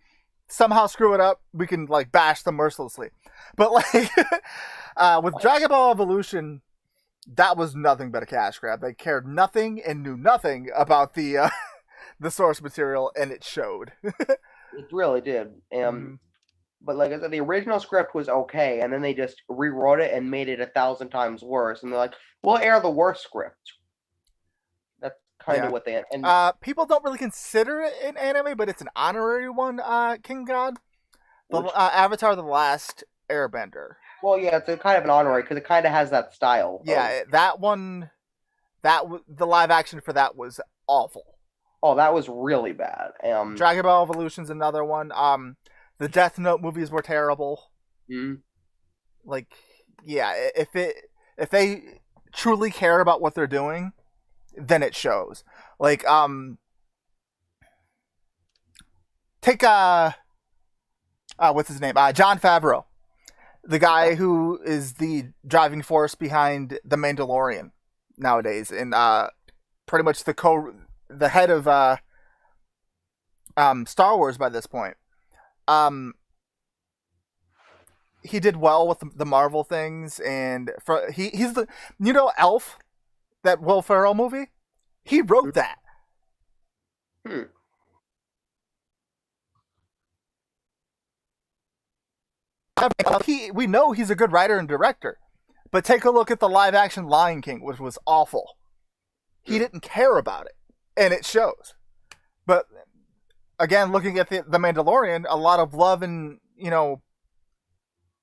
somehow screw it up, we can like bash them mercilessly. But like with Dragon Ball Evolution, that was nothing but a cash grab. They cared nothing and knew nothing about the the source material, and it showed. It really did. But like I said, the original script was okay, and then they just rewrote it and made it 1,000 times worse. And they're like, "We'll air the worst script." That's kind of what they. And people don't really consider it an anime, but it's an honorary one. King God, the Avatar: The Last Airbender. Well, yeah, it's a kind of an honorary because it kind of has that style. Yeah, that one, the live action for that was awful. Oh, that was really bad. Dragon Ball Evolution's another one. The Death Note movies were terrible. Like, yeah, if they truly care about what they're doing, then it shows. Like, take what's his name? Jon Favreau, the guy who is the driving force behind The Mandalorian nowadays, and pretty much the head of Star Wars by this point. He did well with the Marvel things, and he's the Elf, that Will Ferrell movie. He wrote that. We know he's a good writer and director, but take a look at the live action Lion King, which was awful. He didn't care about it, and it shows. But again, looking at the Mandalorian, a lot of love and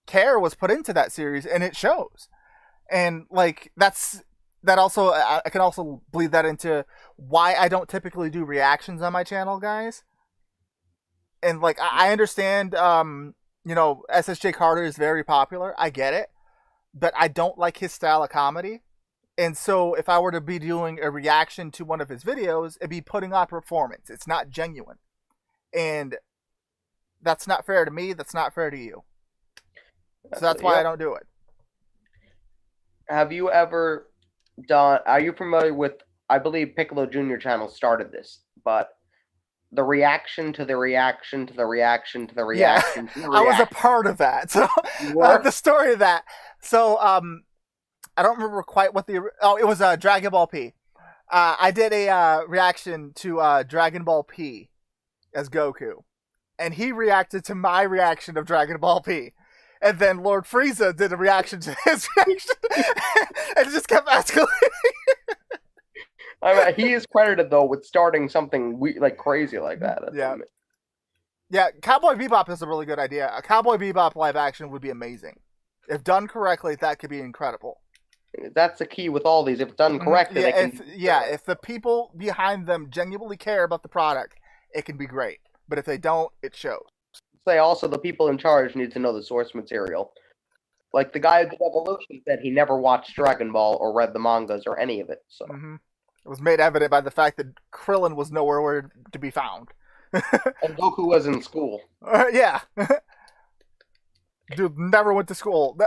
care was put into that series, and it shows. And like that also, I can also bleed that into why I don't typically do reactions on my channel, guys. And like I understand, SSJ Carter is very popular. I get it, but I don't like his style of comedy. And so if I were to be doing a reaction to one of his videos, it'd be putting on performance. It's not genuine. And that's not fair to me. That's not fair to you. So that's why I don't do it. Have you ever done... Are you familiar with... I believe Piccolo Jr. channel started this, but the reaction to the reaction to the reaction to the reaction to the reaction. I was a part of that. So the story of that. So I don't remember quite what it was Dragon Ball P. I did a reaction to Dragon Ball P as Goku, and he reacted to my reaction of Dragon Ball P, and then Lord Frieza did a reaction to his reaction, and it just kept escalating. I mean, he is credited though with starting something like crazy like that. Yeah, Cowboy Bebop is a really good idea. A Cowboy Bebop live action would be amazing. If done correctly, that could be incredible. That's the key with all these. If done correctly, if the people behind them genuinely care about the product, it can be great. But if they don't, it shows. Say also the people in charge need to know the source material. Like the guy who did Evolution said he never watched Dragon Ball or read the mangas or any of it. So it was made evident by the fact that Krillin was nowhere to be found. And Goku was in school. Yeah. Dude never went to school.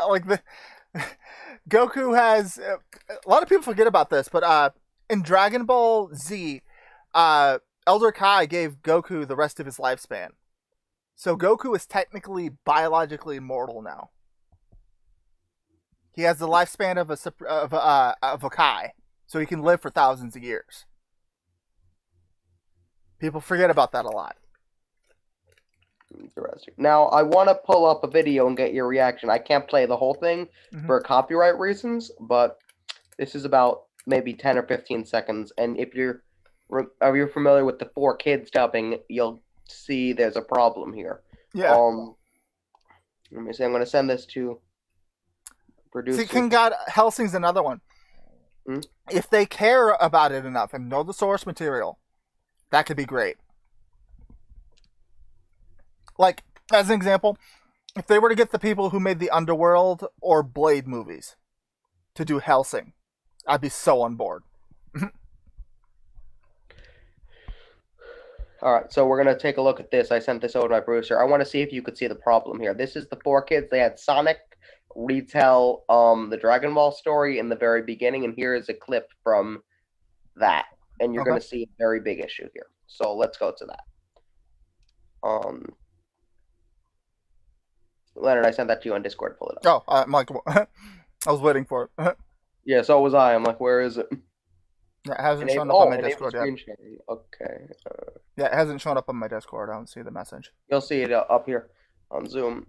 Goku has... a lot of people forget about this, but in Dragon Ball Z, Elder Kai gave Goku the rest of his lifespan. So Goku is technically biologically immortal now. He has the lifespan of a Kai, so he can live for thousands of years. People forget about that a lot. Interesting. Now, I want to pull up a video and get your reaction. I can't play the whole thing for copyright reasons, but this is about maybe 10 or 15 seconds. And if are you familiar with the 4Kids dubbing, you'll see there's a problem here. Yeah. Let me see. I'm going to send this to producer. See, King God, Hellsing's another one. Hmm? If they care about it enough and know the source material, that could be great. Like, as an example, if they were to get the people who made the Underworld or Blade movies to do Hellsing, I'd be so on board. All right, so we're going to take a look at this. I sent this over to my producer. I want to see if you could see the problem here. This is the 4Kids. They had Sonic retell the Dragon Ball story in the very beginning, and here is a clip from that. And you're going to see a very big issue here. So let's go to that. Leonard, I sent that to you on Discord. Pull it up. Oh, I'm like, I was waiting for it. Yeah, so was I. I'm like, where is it? It hasn't shown up on my Discord yet. Okay. Yeah, it hasn't shown up on my Discord. I don't see the message. You'll see it up here on Zoom.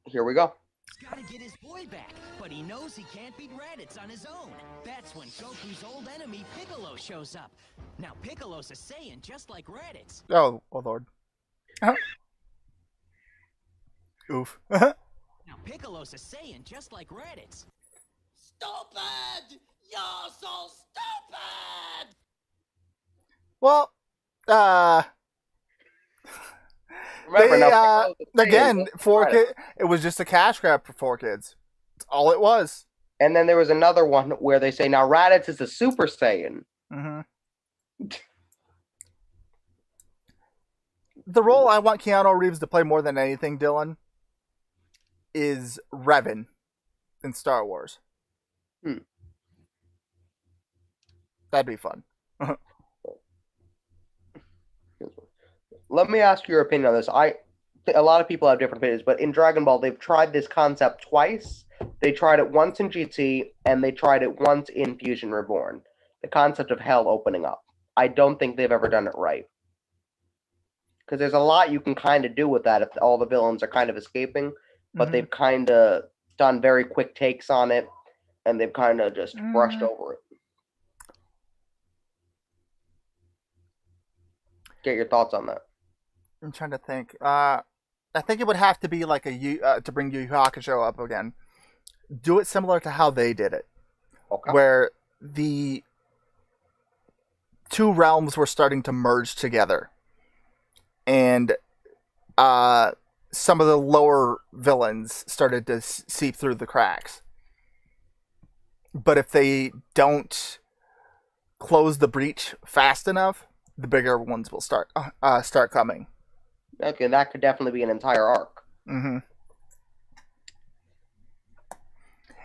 Here we go. He's gotta get his boy back, but he knows he can't beat Raditz on his own. That's when Goku's old enemy Piccolo shows up. Now Piccolo's a Saiyan just like Raditz. Oh Lord. Oof. Now Piccolo's a Saiyan just like Raditz. Stupid! You're so stupid! Well, Remember, now, again, 4Kids. It was just a cash grab for 4Kids. That's all it was. And then there was another one where they say, now Raditz is a Super Saiyan. Mm-hmm. The role I want Keanu Reeves to play more than anything, Dylan, is Revan in Star Wars. That'd be fun. Let me ask your opinion on this. A lot of people have different opinions, but in Dragon Ball, they've tried this concept twice. They tried it once in GT, and they tried it once in Fusion Reborn. The concept of hell opening up. I don't think they've ever done it right. Because there's a lot you can kind of do with that if all the villains are kind of escaping, but they've kind of done very quick takes on it, and they've kind of just brushed over it. Get your thoughts on that. I'm trying to think. I think it would have to be like to bring Yu Yu Hakusho up again. Do it similar to how they did it, where the two realms were starting to merge together, and some of the lower villains started to seep through the cracks. But if they don't close the breach fast enough, the bigger ones will start coming. Okay, that could definitely be an entire arc. Mm-hmm.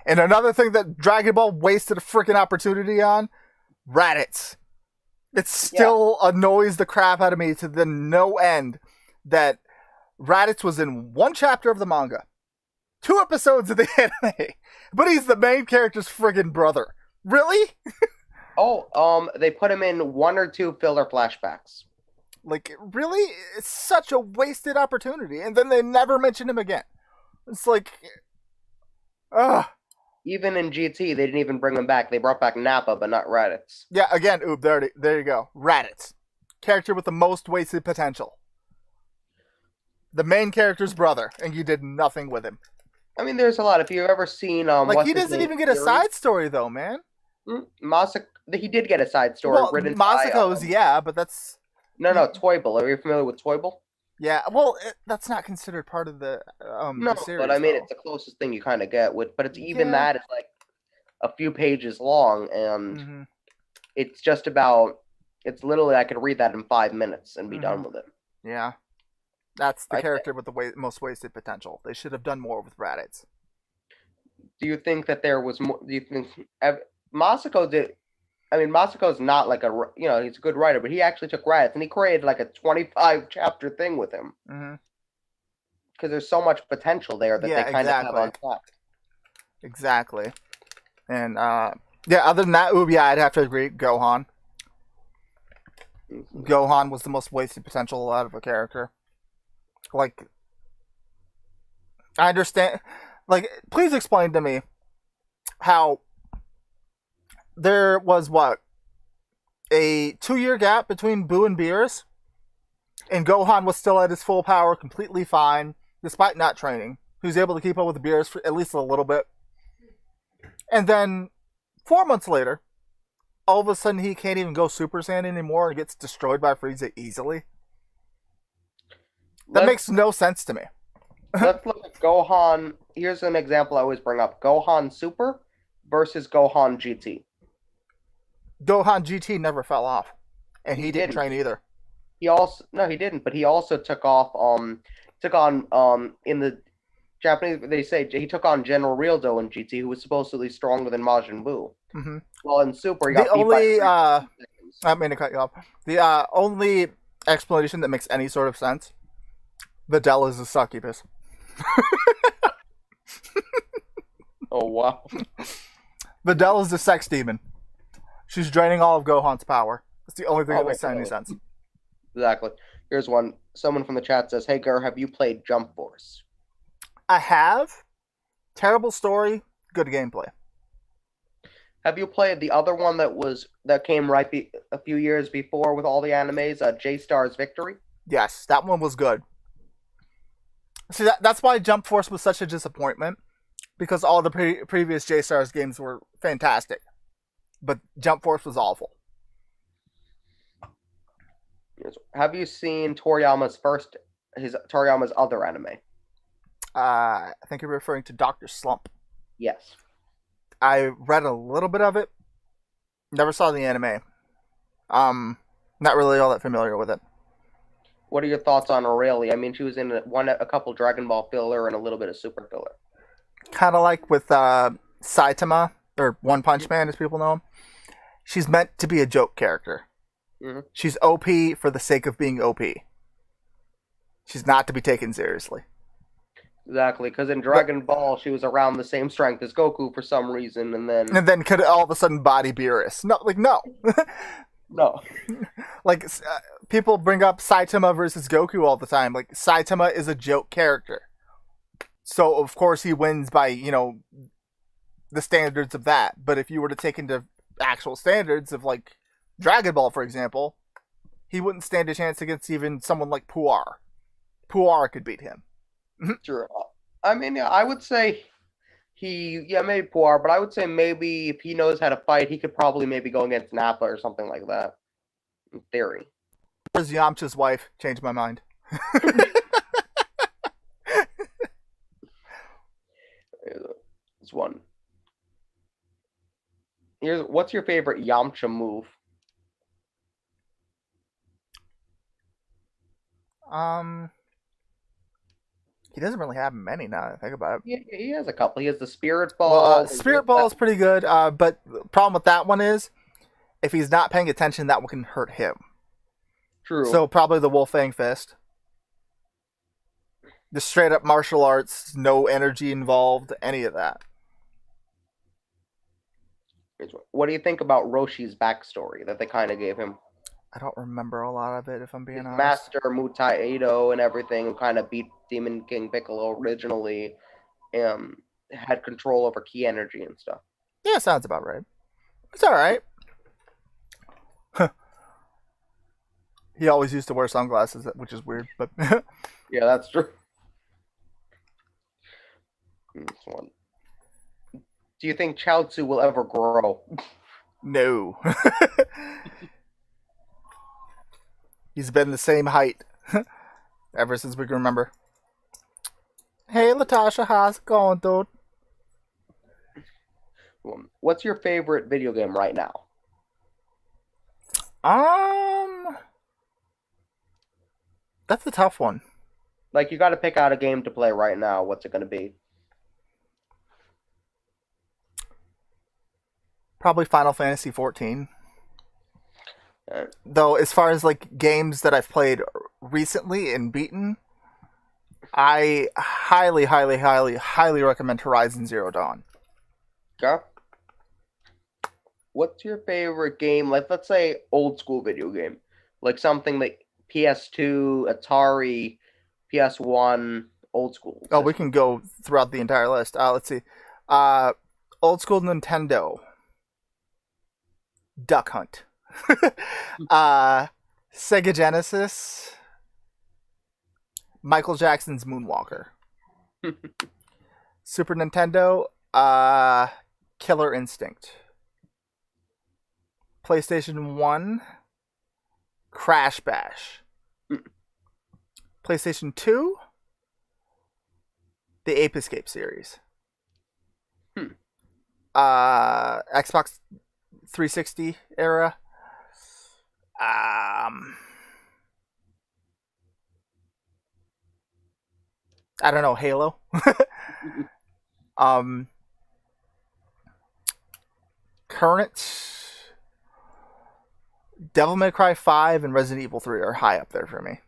And another thing that Dragon Ball wasted a freaking opportunity on, Raditz. It still annoys the crap out of me to the no end that Raditz was in one chapter of the manga, 2 episodes of the anime, but he's the main character's friggin' brother. Really? They put him in 1 or 2 filler flashbacks. Like, really? It's such a wasted opportunity. And then they never mention him again. It's like, Even in GT, they didn't even bring him back. They brought back Nappa, but not Raditz. Yeah, again, there you go. Raditz. Character with the most wasted potential. The main character's brother, and you did nothing with him. I mean, there's a lot. If you've ever seen... he doesn't even get a side story, though, man. He did get a side story written Masako's, by... but that's... No, Toible. Are you familiar with Toible? Yeah, well, that's not considered part of the no, the series, but I mean, though. it's the closest thing you kind of get with. But it's even that is like a few pages long, and it's just about. It's literally I could read that in 5 minutes and be done with it. Yeah, that's the character with the most wasted potential. They should have done more with Raditz. Do you think that there was more? Do you think Masako did? I mean, Masako's not like he's a good writer, but he actually took Raditz and he created like a 25 chapter thing with him. Because there's so much potential there that they kind of have untapped. Exactly. And, other than that, I'd have to agree. Gohan. Gohan was the most wasted potential out of a character. Like, I understand. Like, please explain to me how there was a 2-year gap between Boo and Beerus, and Gohan was still at his full power, completely fine, despite not training. He was able to keep up with Beerus for at least a little bit. And then 4 months later, all of a sudden he can't even go Super Saiyan anymore and gets destroyed by Frieza easily. That makes no sense to me. Let's look at Gohan. Here's an example I always bring up: Gohan Super versus Gohan GT. Gohan GT never fell off, and he didn't didn't. train either. He didn't, but he also took on in the Japanese, they say he took on General Realdo in GT, who was supposedly stronger than Majin Buu. Mm-hmm. Well, in Super, he The got beat only, by 3 seconds. I mean to cut you off. The only explanation that makes any sort of sense: Videl is a succubus. Oh wow! Videl is the sex demon. She's draining all of Gohan's power. That's the only thing that makes any sense. Exactly. Here's one. Someone from the chat says, "Hey, Gur, have you played Jump Force?" I have. Terrible story, good gameplay. Have you played the other one that came a few years before with all the animes, J-Star's Victory? Yes, that one was good. See, that's why Jump Force was such a disappointment, because all the previous J-Stars games were fantastic, but Jump Force was awful. Have you seen Toriyama's other anime? I think you're referring to Dr. Slump. Yes. I read a little bit of it. Never saw the anime. Not really all that familiar with it. What are your thoughts on Aurelie? I mean, she was in a couple Dragon Ball filler and a little bit of Super filler. Kind of like with Saitama, or One Punch Man as people know him. She's meant to be a joke character. Mm-hmm. She's OP for the sake of being OP. She's not to be taken seriously. Exactly, because in Dragon Ball, she was around the same strength as Goku for some reason, and then could all of a sudden body Beerus. No. no. Like, people bring up Saitama versus Goku all the time. Like, Saitama is a joke character. So, of course, he wins by, the standards of that. But if you were to take into actual standards of, like, Dragon Ball, for example, he wouldn't stand a chance against even someone like Puar. Puar could beat him. Sure. I mean, yeah, I would say maybe Puar, but I would say maybe if he knows how to fight, he could probably maybe go against Nappa or something like that. In theory. Where's Yamcha's wife? Changed my mind. This one. What's your favorite Yamcha move? He doesn't really have many now that I think about it. Yeah, he has a couple. He has the Spirit Ball. Spirit Ball is pretty good, but the problem with that one is, if he's not paying attention, that one can hurt him. True. So probably the Wolfang Fist. Just straight up martial arts, no energy involved, any of that. What do you think about Roshi's backstory that they kind of gave him? I don't remember a lot of it, if I'm being honest. Master Mutai Edo and everything, who kind of beat Demon King Piccolo originally, had control over ki energy and stuff. Yeah, sounds about right. It's alright. He always used to wear sunglasses, which is weird, but... Yeah, that's true. This one. Do you think Chaozu will ever grow? No. He's been the same height ever since we can remember. Hey, Latasha, how's it going, dude? What's your favorite video game right now? That's a tough one. Like, you got to pick out a game to play right now. What's it going to be? Probably Final Fantasy 14. Uh, Though, as far as like games that I've played recently and beaten, I highly, highly, highly, highly recommend Horizon Zero Dawn. Okay. What's your favorite game? Like, let's say old school video game, like something like PS2, Atari, PS1, old school. Oh, we can go throughout the entire list. Let's see. old school Nintendo. Duck Hunt. Sega Genesis. Michael Jackson's Moonwalker. Super Nintendo. Killer Instinct. PlayStation 1. Crash Bash. PlayStation 2. The Ape Escape series. Xbox 360 era. I don't know, Halo. Current Devil May Cry 5 and Resident Evil 3 are high up there for me.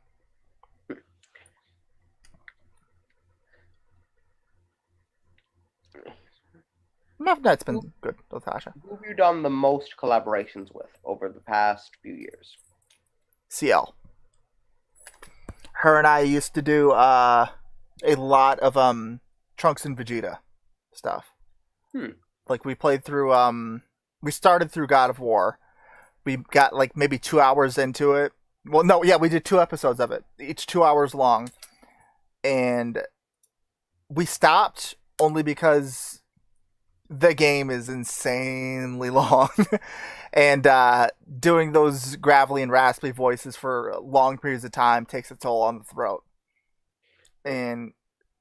That's been good with Tasha. Who have you done the most collaborations with over the past few years? CL. Her and I used to do a lot of Trunks and Vegeta stuff. Like we played through we started through God of War. We got like maybe 2 hours into it. Well, no, yeah, we did 2 episodes of it, each 2 hours long. And we stopped only because the game is insanely long. And doing those gravelly and raspy voices for long periods of time takes a toll on the throat. And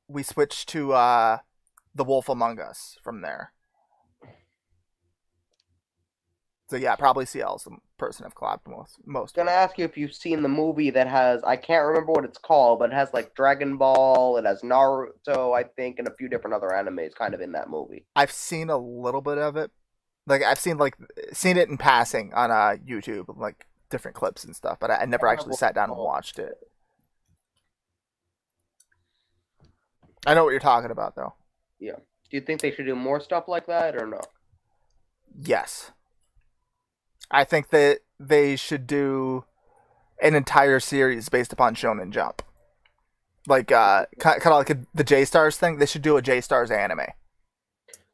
we switched to The Wolf Among Us from there. So yeah, probably CL's the person I've collabed most. I was gonna ask you if you've seen the movie that has, I can't remember what it's called, but it has like Dragon Ball, it has Naruto, I think, and a few different other animes kind of in that movie. I've seen a little bit of it. Like I've seen it in passing on YouTube, like different clips and stuff, but I never actually sat down and watched it. I know what you're talking about, though. Yeah. Do you think they should do more stuff like that, or no? Yes. I think that they should do an entire series based upon Shonen Jump. Like, kind of like the J-Stars thing. They should do a J-Stars anime.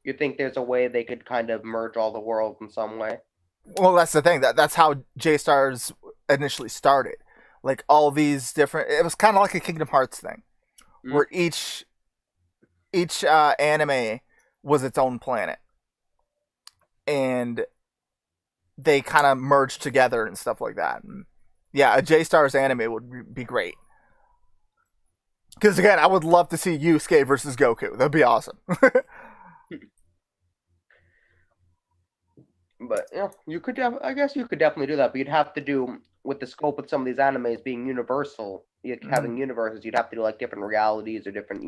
You think there's a way they could kind of merge all the worlds in some way? Well, that's the thing. That's how J-Stars initially started. Like, all these different... It was kind of like a Kingdom Hearts thing. Where each anime was its own planet. And they kind of merged together and stuff like that. And yeah, a J-Stars anime would be great. Because again, I would love to see Yusuke versus Goku. That'd be awesome. But yeah, you could. I guess you could definitely do that. But you'd have to do, with the scope of some of these animes being universal, having universes. You'd have to do like different realities or different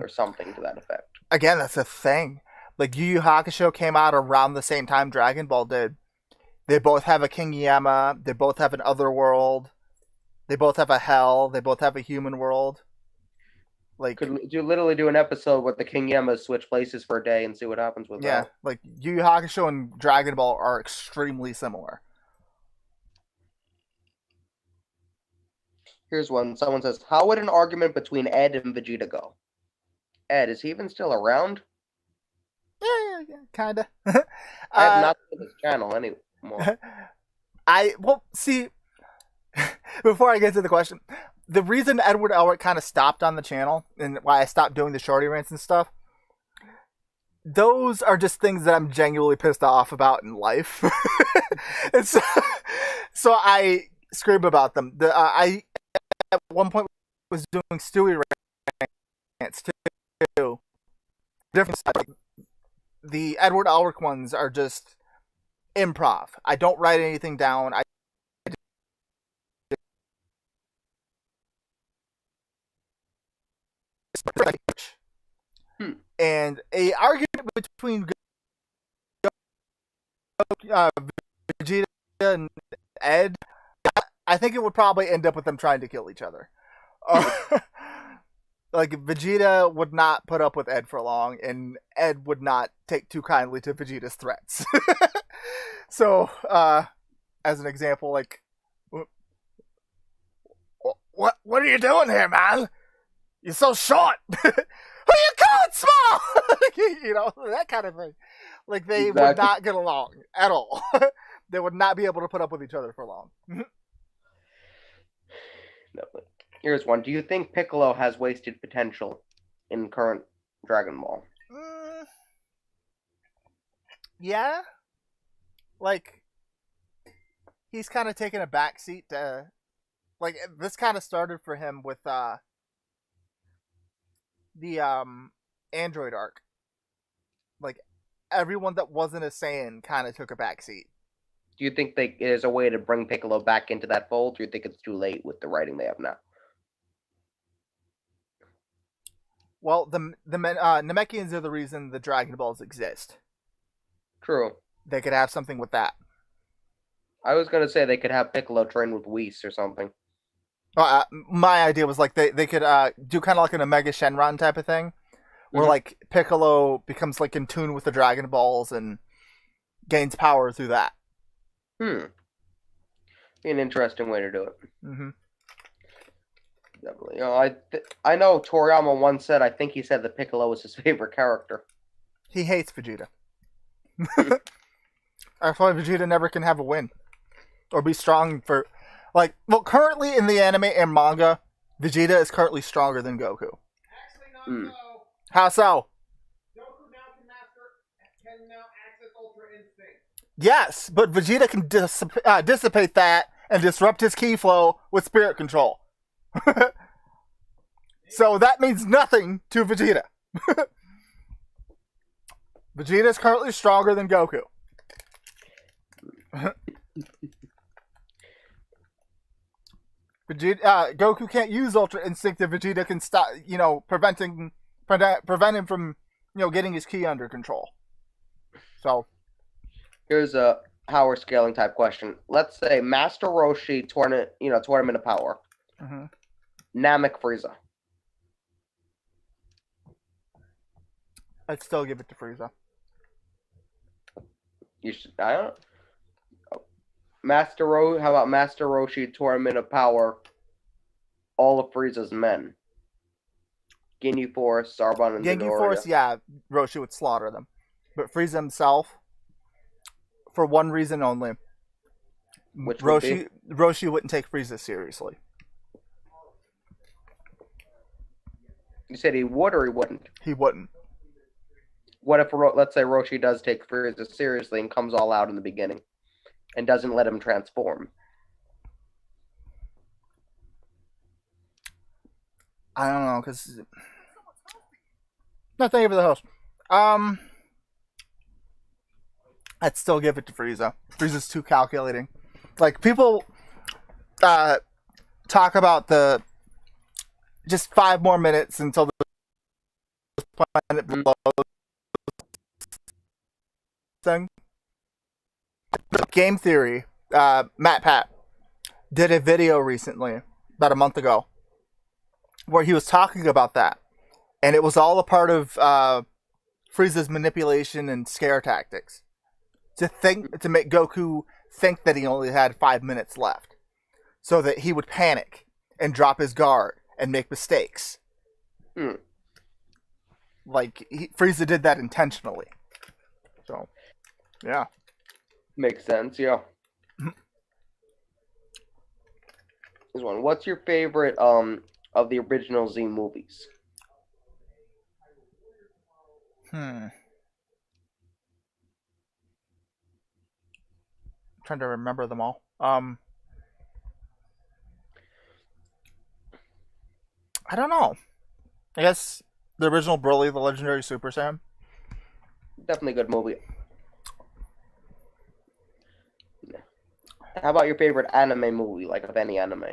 or something to that effect. Again, that's a thing. Like Yu Yu Hakusho came out around the same time Dragon Ball did. They both have a King Yama. They both have an otherworld. They both have a hell. They both have a human world. Like, could you literally do an episode where the King Yamas switch places for a day and see what happens with that? Yeah, like Yu Yu Hakusho and Dragon Ball are extremely similar. Here's one. Someone says, how would an argument between Ed and Vegeta go? Ed, is he even still around? Yeah, kinda. I have not seen his channel anymore. See, before I get to the question, the reason Edward Elric kind of stopped on the channel and why I stopped doing the shorty rants and stuff, those are just things that I'm genuinely pissed off about in life. And so I scream about them. I at one point was doing Stewie rants too. Different stuff. The Edward Elric ones are just improv. I don't write anything down. And a argument between Vegeta and Ed, I think it would probably end up with them trying to kill each other. Like, Vegeta would not put up with Ed for long, and Ed would not take too kindly to Vegeta's threats. So, as an example, like, what are you doing here, man? You're so short. Who you calling small? you know, that kind of thing. Like they would Exactly. not get along at all. They would not be able to put up with each other for long. Definitely. Here's one. Do you think Piccolo has wasted potential in current Dragon Ball? Mm, yeah, like he's kind of taken a backseat to, like this kind of started for him with the Android arc. Like everyone that wasn't a Saiyan kind of took a backseat. Do you think there's a way to bring Piccolo back into that fold, or do you think it's too late with the writing they have now? Well, the Namekians are the reason the Dragon Balls exist. True. They could have something with that. I was gonna say they could have Piccolo train with Whis or something. My idea was like they could do kind of like an Omega Shenron type of thing, where Mhm. like Piccolo becomes like in tune with the Dragon Balls and gains power through that. Be an interesting way to do it. Mm-hmm. Definitely. I know Toriyama once said, I think he said that Piccolo was his favorite character. He hates Vegeta. That's why Vegeta never can have a win or be strong for, like, well, currently in the anime and manga, Vegeta is currently stronger than Goku. Actually, not Hmm. so. How so? Goku now can now access Ultra Instinct. Yes, but Vegeta can dissipate that and disrupt his ki flow with spirit control. So that means nothing to Vegeta. Vegeta is currently stronger than Goku. Goku can't use Ultra Instinct if Vegeta can stop, prevent him from, getting his ki under control. So, Here's a power scaling type question. Let's say Master Roshi Tournament of Power. mhm. Namek Frieza. I'd still give it to Frieza. I don't. How about Master Roshi Tournament of Power? All of Frieza's men. Ginyu Force, Sarban, and Genki Midoriya. Force, yeah, Roshi would slaughter them. But Frieza himself, for one reason only. Which would be? Roshi wouldn't take Frieza seriously. You said he would or he wouldn't? He wouldn't. What if, let's say, Roshi does take Frieza seriously and comes all out in the beginning and doesn't let him transform? I don't know, because... No, thank you for the host. I'd still give it to Frieza. Frieza's too calculating. Like, people talk about the... Just 5 more minutes until the planet blows thing. Game Theory, Matt Pat, did a video recently, about a month ago, where he was talking about that. And it was all a part of Frieza's manipulation and scare tactics. To make Goku think that he only had 5 minutes left. So that he would panic and drop his guard and make mistakes. Hmm. Like, Frieza did that intentionally. So, yeah. Makes sense, yeah. This one. What's your favorite of the original Z movies? Trying to remember them all. I don't know. I guess the original Broly, the Legendary Super Saiyan. Definitely a good movie. How about your favorite anime movie, like of any anime?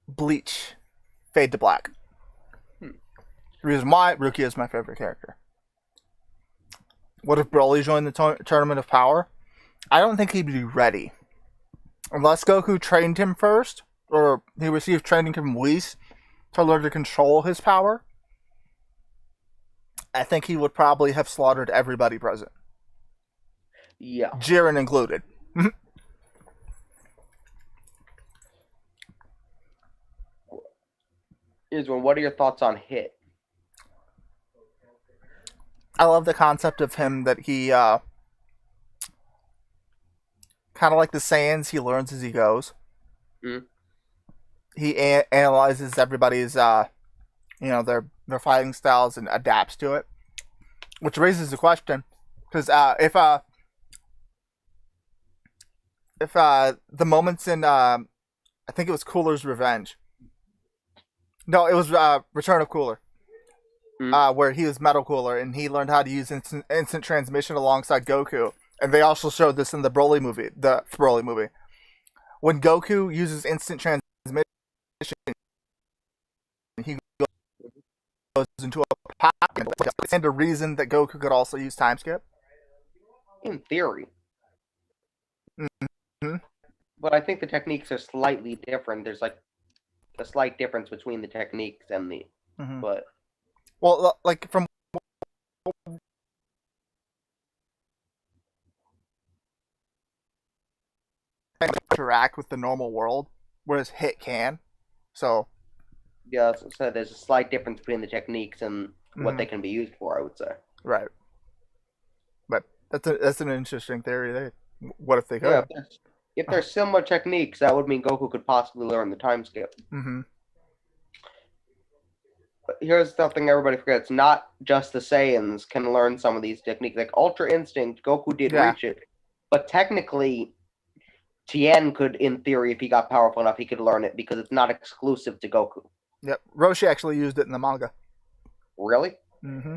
Bleach. Fade to Black. The reason why, Rukia is my favorite character. What if Broly joined the Tournament of Power? I don't think he'd be ready. Unless Goku trained him first, or he received training from Whis to learn to control his power. I think he would probably have slaughtered everybody present. Yeah. Jiren included. Here's one. What are your thoughts on Hit? I love the concept of him that he kind of like the Saiyans. He learns as he goes. Mm. He analyzes everybody's their fighting styles and adapts to it, which raises the question because if the moments in I think it was Cooler's Revenge. No, it was Return of Cooler. Where he was Metal Cooler and he learned how to use instant transmission alongside Goku. And they also showed this in the Broly movie, When Goku uses instant transmission, he goes into a pocket. And a reason that Goku could also use time skip. In theory. Mm-hmm. But I think the techniques are slightly different. There's like a slight difference between the techniques and the. Mm-hmm. But well, like from interact with the normal world, whereas Hit can. So yeah, so there's a slight difference between the techniques and what they can be used for. I would say. Right. But that's an interesting theory. What if they could? Yeah, if there's similar techniques, that would mean Goku could possibly learn the time skip. Mm-hmm. But here's something everybody forgets: not just the Saiyans can learn some of these techniques. Like Ultra Instinct, Goku did reach it, but technically, Tien could, in theory, if he got powerful enough, he could learn it because it's not exclusive to Goku. Yep, Roshi actually used it in the manga. Really? Mm-hmm.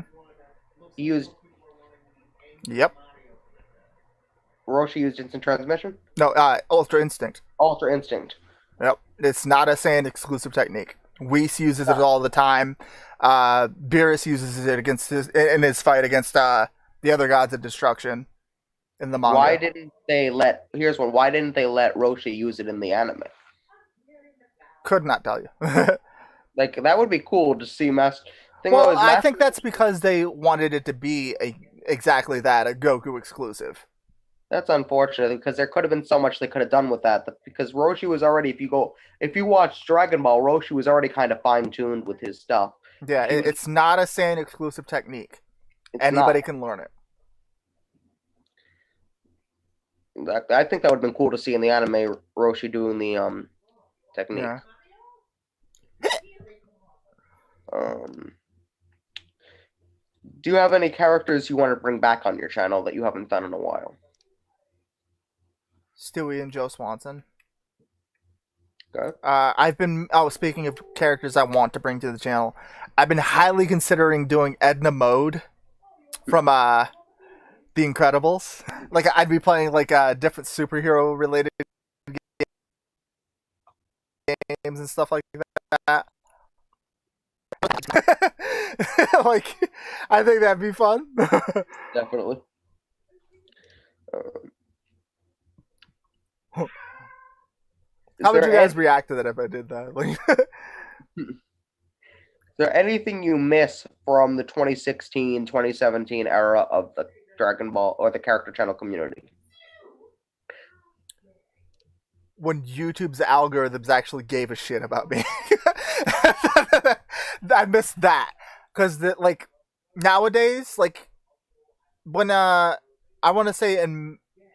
He used. Yep. Roshi used instant transmission? No, Ultra Instinct. Ultra Instinct. Yep. It's not a Saiyan exclusive technique. Whis uses it all the time. Beerus uses it in his fight against the other gods of destruction in the manga. Why didn't they let Roshi use it in the anime? Could not tell you. Like, that would be cool to see I think that's because they wanted it to be exactly that, a Goku exclusive. That's unfortunate because there could have been so much they could have done with that. Because Roshi was already, if you watch Dragon Ball, Roshi was already kind of fine tuned with his stuff. Yeah, it's not a Saiyan exclusive technique. Anybody can learn it. I think that would have been cool to see in the anime, Roshi doing the technique. Yeah. Do you have any characters you want to bring back on your channel that you haven't done in a while? Stewie and Joe Swanson. Okay. Speaking of characters I want to bring to the channel, I've been highly considering doing Edna Mode from The Incredibles. Like, I'd be playing like different superhero related games and stuff like that. Like, I think that'd be fun. Definitely. How would you guys react to that if I did that? Like, is there anything you miss from the 2016-2017 era of the Dragon Ball or the character channel community? When YouTube's algorithms actually gave a shit about me. I missed that. Because, like, nowadays, like, when, I want to say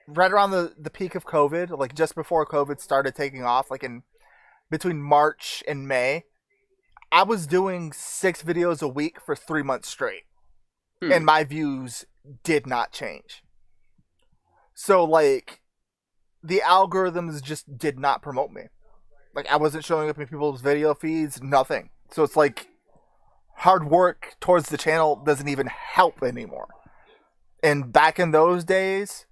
right around the peak of COVID, like, just before COVID started taking off, like, in between March and May, I was doing 6 videos a week for 3 months straight. And my views did not change. So, like, the algorithms just did not promote me. Like, I wasn't showing up in people's video feeds, nothing. So it's like, hard work towards the channel doesn't even help anymore. And back in those days,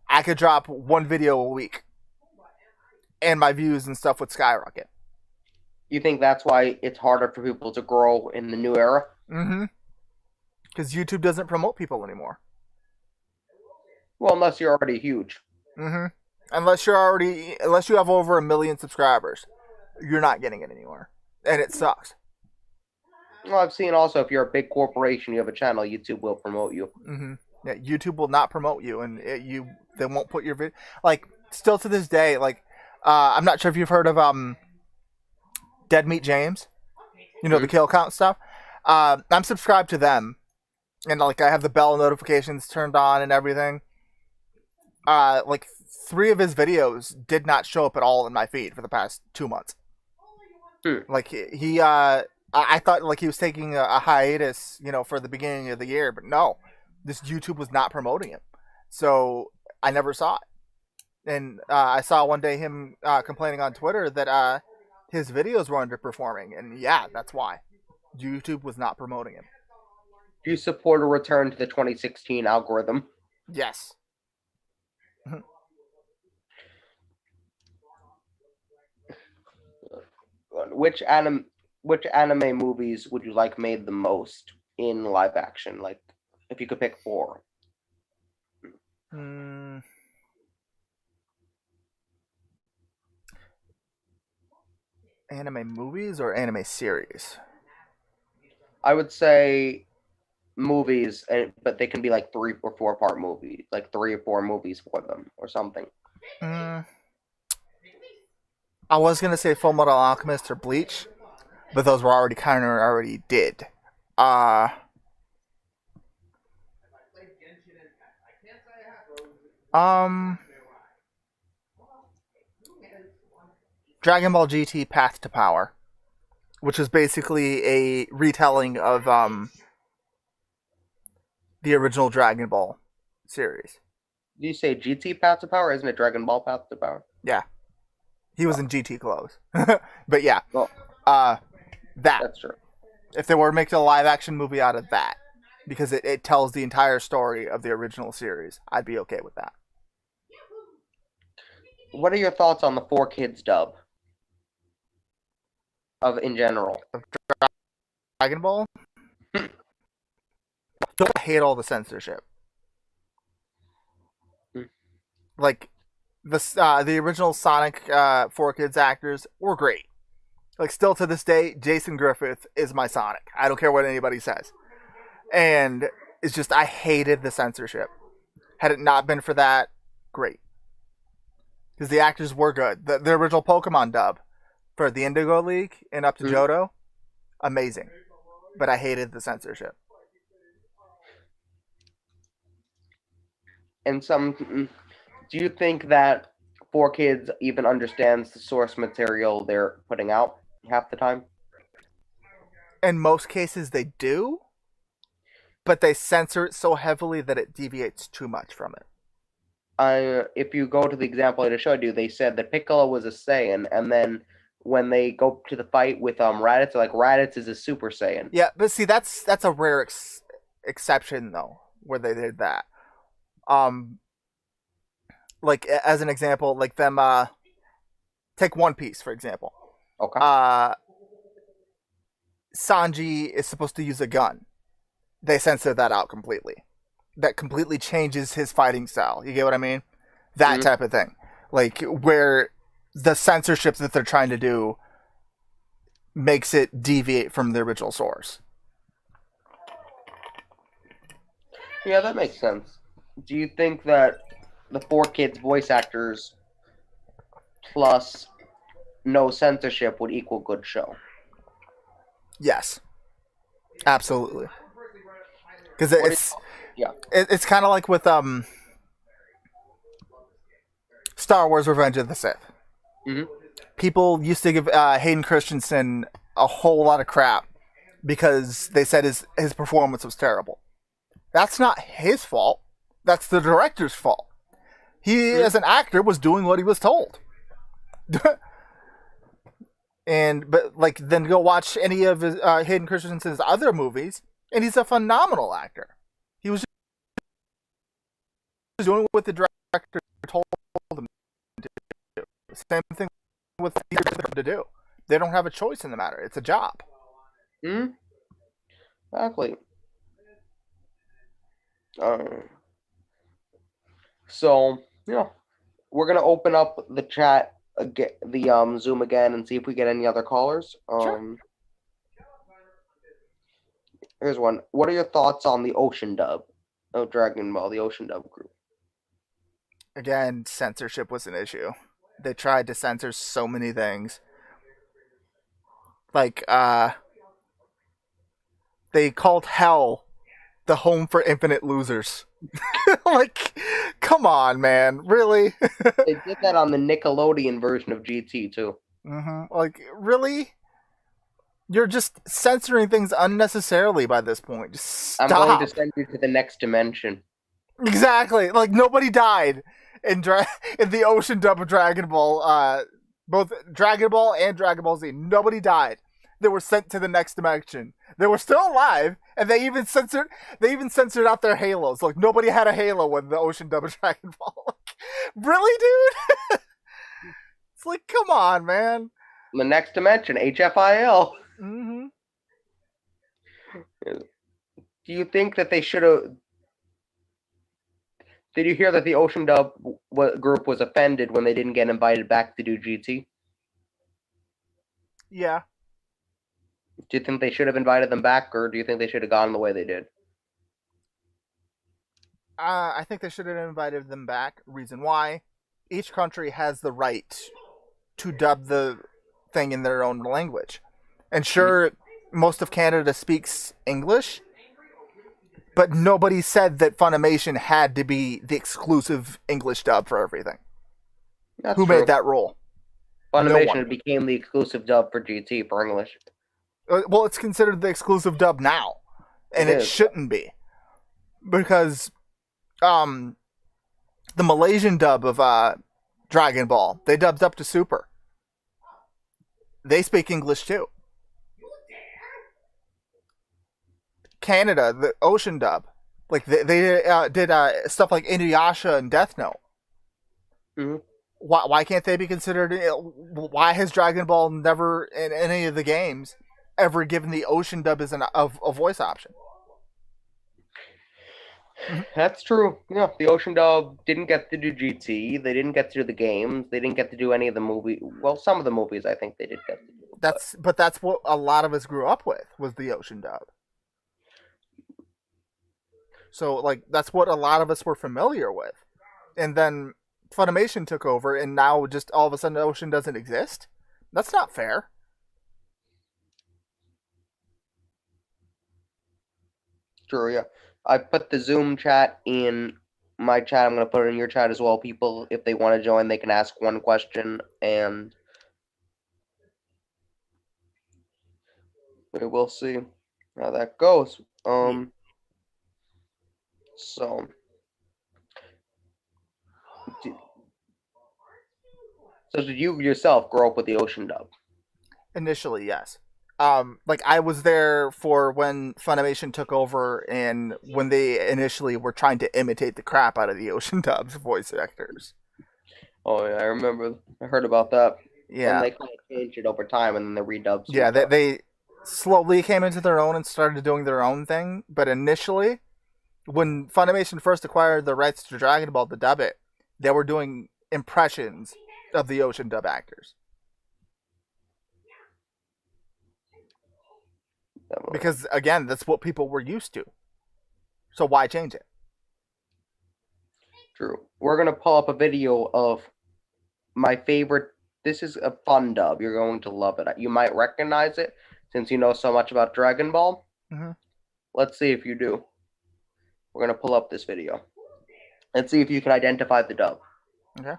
I could drop 1 video a week. And my views and stuff would skyrocket. You think that's why it's harder for people to grow in the new era? Mm-hmm. Because YouTube doesn't promote people anymore. Well, unless you're already huge. Mm-hmm. Unless you have over 1 million subscribers, you're not getting it anywhere. And it sucks. Well, I've seen also if you're a big corporation, you have a channel, YouTube will promote you. Mm-hmm. Yeah, YouTube will not promote you, and they won't put your video. Like, still to this day, like, I'm not sure if you've heard of Dead Meat James. You know, the kill count stuff. I'm subscribed to them, and like I have the bell notifications turned on and everything. Like 3 of his videos did not show up at all in my feed for the past 2 months. Like he I thought like he was taking a hiatus, for the beginning of the year, but no, this YouTube was not promoting him, so I never saw it. And I saw one day him complaining on Twitter that his videos were underperforming, and yeah, that's why YouTube was not promoting him. Do you support a return to the 2016 algorithm? Yes. Which anime movies would you like made the most in live action? Like, if you could pick 4. Anime movies or anime series? I would say movies, but they can be like 3 or 4 part movies, like 3 or 4 movies for them or something. I was gonna say Fullmetal Alchemist or Bleach, but those were already did. Dragon Ball GT Path to Power, which is basically a retelling of the original Dragon Ball series. Do you say GT Path to Power? Isn't it Dragon Ball Path to Power? Yeah. He was in GT clothes. But yeah. Well, that. that's true. If they were making a live action movie out of that, because it tells the entire story of the original series, I'd be okay with that. What are your thoughts on the 4Kids dub? In general. Dragon Ball? I hate all the censorship. Like, the original Sonic 4Kids actors were great. Like, still to this day, Jason Griffith is my Sonic. I don't care what anybody says. And it's just, I hated the censorship. Had it not been for that, great. Because the actors were good. The original Pokemon dub for the Indigo League and up to Johto, amazing. But I hated the censorship. And do you think that 4Kids even understands the source material they're putting out half the time? In most cases, they do, but they censor it so heavily that it deviates too much from it. If you go to the example I just showed you, they said that Piccolo was a Saiyan, and then when they go to the fight with Raditz, they're like, Raditz is a Super Saiyan. Yeah, but see, that's a rare exception though, where they did that. Like as an example, like them take One Piece for example. Okay. Sanji is supposed to use a gun. They censor that out completely. That completely changes his fighting style. You get what I mean? That type of thing. Like where the censorship that they're trying to do makes it deviate from the original source. Yeah, that makes sense. Do you think that the 4Kids voice actors plus no censorship would equal good show? Yes. Absolutely. Because it's kind of like with Star Wars Revenge of the Sith. Mm-hmm. People used to give Hayden Christensen a whole lot of crap because they said his performance was terrible. That's not his fault. That's the director's fault. He, as an actor, was doing what he was told. But then go watch any of his, Hayden Christensen's other movies, and he's a phenomenal actor. He was just doing what the director told him to do. Same thing with to do. They don't have a choice in the matter. It's a job. Exactly. So, yeah, we're gonna open up the chat again, the Zoom again, and see if we get any other callers. Sure. Here's one. What are your thoughts on the Ocean dub of Dragon Ball, the Ocean dub group? Again, censorship was an issue. They tried to censor so many things. Like, they called Hell the home for infinite losers. Like, come on, man. Really? They did that on the Nickelodeon version of GT too. Like, really? You're just censoring things unnecessarily by this point. Just stop. I'm going to send you to the next dimension. Exactly. Like, nobody died in in the ocean dub of Dragon Ball. Both Dragon Ball and Dragon Ball Z. Nobody died. They were sent to the next dimension. They were still alive, and they even censored out their halos. Like, nobody had a halo in the ocean dub of Dragon Ball. Like, really, dude? It's like, come on, man. The next dimension, HFIL. Mm-hmm. Do you think that they should have? Did you hear that the Ocean Dub group was offended when they didn't get invited back to do GT? Yeah. Do you think they should have invited them back, or do you think they should have gone the way they did? I think they should have invited them back. Reason why? Each country has the right to dub the thing in their own language. And sure, most of Canada speaks English, but nobody said that Funimation had to be the exclusive English dub for everything. That's Who true. made that rule? Funimation became the exclusive dub for GT for English. Well, it's considered the exclusive dub now, and it shouldn't be, because the Malaysian dub of Dragon Ball, they dubbed up to Super. They speak English too. Canada, the Ocean dub, like they did stuff like Inuyasha and Death Note. Mm-hmm. Why can't they be considered? Why has Dragon Ball never in any of the games ever given the Ocean dub as a voice option? That's true. Yeah, the Ocean Dub didn't get to do GT. They didn't get to do the games. They didn't get to do any of the movie. Well, some of the movies I think they did get to do. But that's what a lot of us grew up with, was the Ocean dub. So like that's what a lot of us were familiar with, and then Funimation took over, and now just all of a sudden Ocean doesn't exist. That's not fair. True, yeah. I put the Zoom chat in my chat. I'm going to put it in your chat as well. People, if they want to join, they can ask one question, and we will see how that goes. So, did you yourself grow up with the Ocean dub? Initially, yes. Like I was there for when Funimation took over, and when they initially were trying to imitate the crap out of the Ocean dub's voice actors. Oh yeah, I remember. I heard about that. Yeah, and they kind of changed it over time, and then the redubs. Yeah, they slowly came into their own and started doing their own thing. But initially, when Funimation first acquired the rights to Dragon Ball to dub it, they were doing impressions of the Ocean dub actors. Because, again, that's what people were used to. So why change it? True. We're going to pull up a video of my favorite. This is a fun dub. You're going to love it. You might recognize it since you know so much about Dragon Ball. Mm-hmm. Let's see if you do. We're going to pull up this video. Let's see if you can identify the dub. Okay.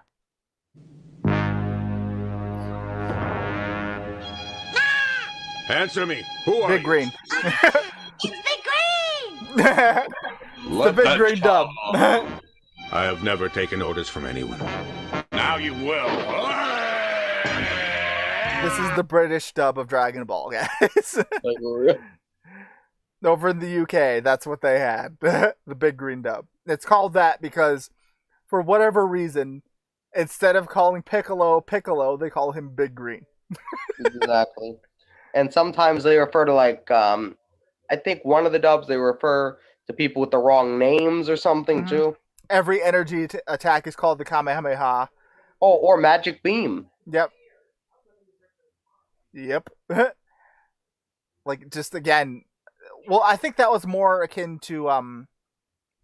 Answer me. Who are Big you? Green. It's Big Green! The Big Green dub. I have never taken orders from anyone. Now you will. This is the British dub of Dragon Ball, guys. Over in the UK, that's what they had. The Big Green dub. It's called that because, for whatever reason, instead of calling Piccolo, they call him Big Green. Exactly. And sometimes they refer to, like, I think one of the dubs, they refer to people with the wrong names or something, too. Every energy attack is called the Kamehameha. Oh, or Magic Beam. Yep. Like, just again, well, I think that was more akin to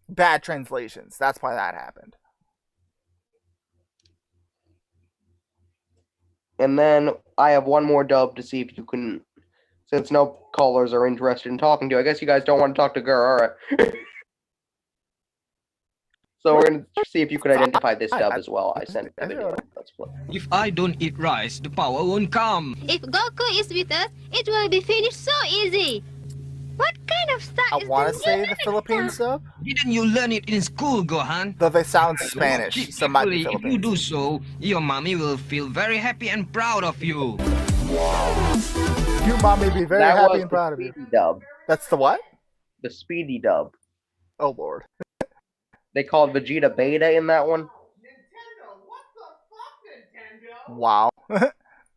bad translations. That's why that happened. And then I have one more dub to see if you can, since no callers are interested in talking to. I guess you guys don't want to talk to Gur, alright. So we're gonna see if you can identify this dub as well. I sent the video. Let's play. If I don't eat rice, the power won't come. If Goku is with us, it will be finished so easy. What kind of stuff I is want to this say new the Philippine character? sub, Didn't you learn it in school, Gohan? though they sound Spanish, Keep so it might be carefully. If you Philippines. do so, your mommy will feel very happy and proud of you. Your mommy be very That happy was and proud of the you. speedy dub. That's the what? The speedy dub. Oh lord. They called Vegeta Beta in that one. Nintendo, what the fuck, Nintendo? Wow.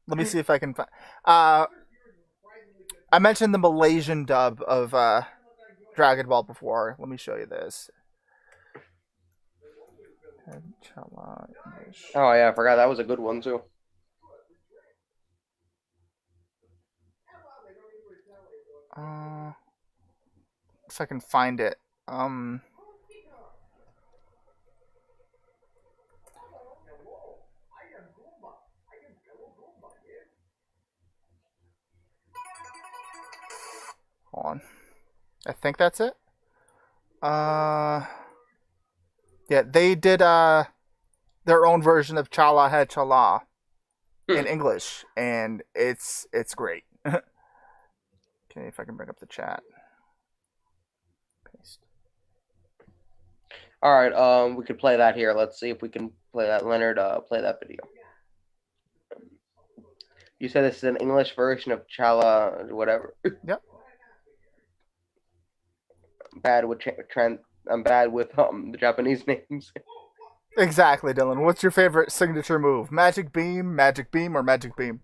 Let me see if I can find. I mentioned the Malaysian dub of Dragon Ball before. Let me show you this. Oh yeah, I forgot that was a good one too. If I can find it. Hold on. I think that's it. Yeah, they did their own version of Chala Hai Chala in English, and it's great. Okay, if I can bring up the chat. Paste. All right, we could play that here. Let's see if we can play that. Leonard, play that video. You said this is an English version of Chala, whatever. Yep. I'm bad with the Japanese names. Exactly, Dylan. What's your favorite signature move? Magic Beam, or Magic Beam?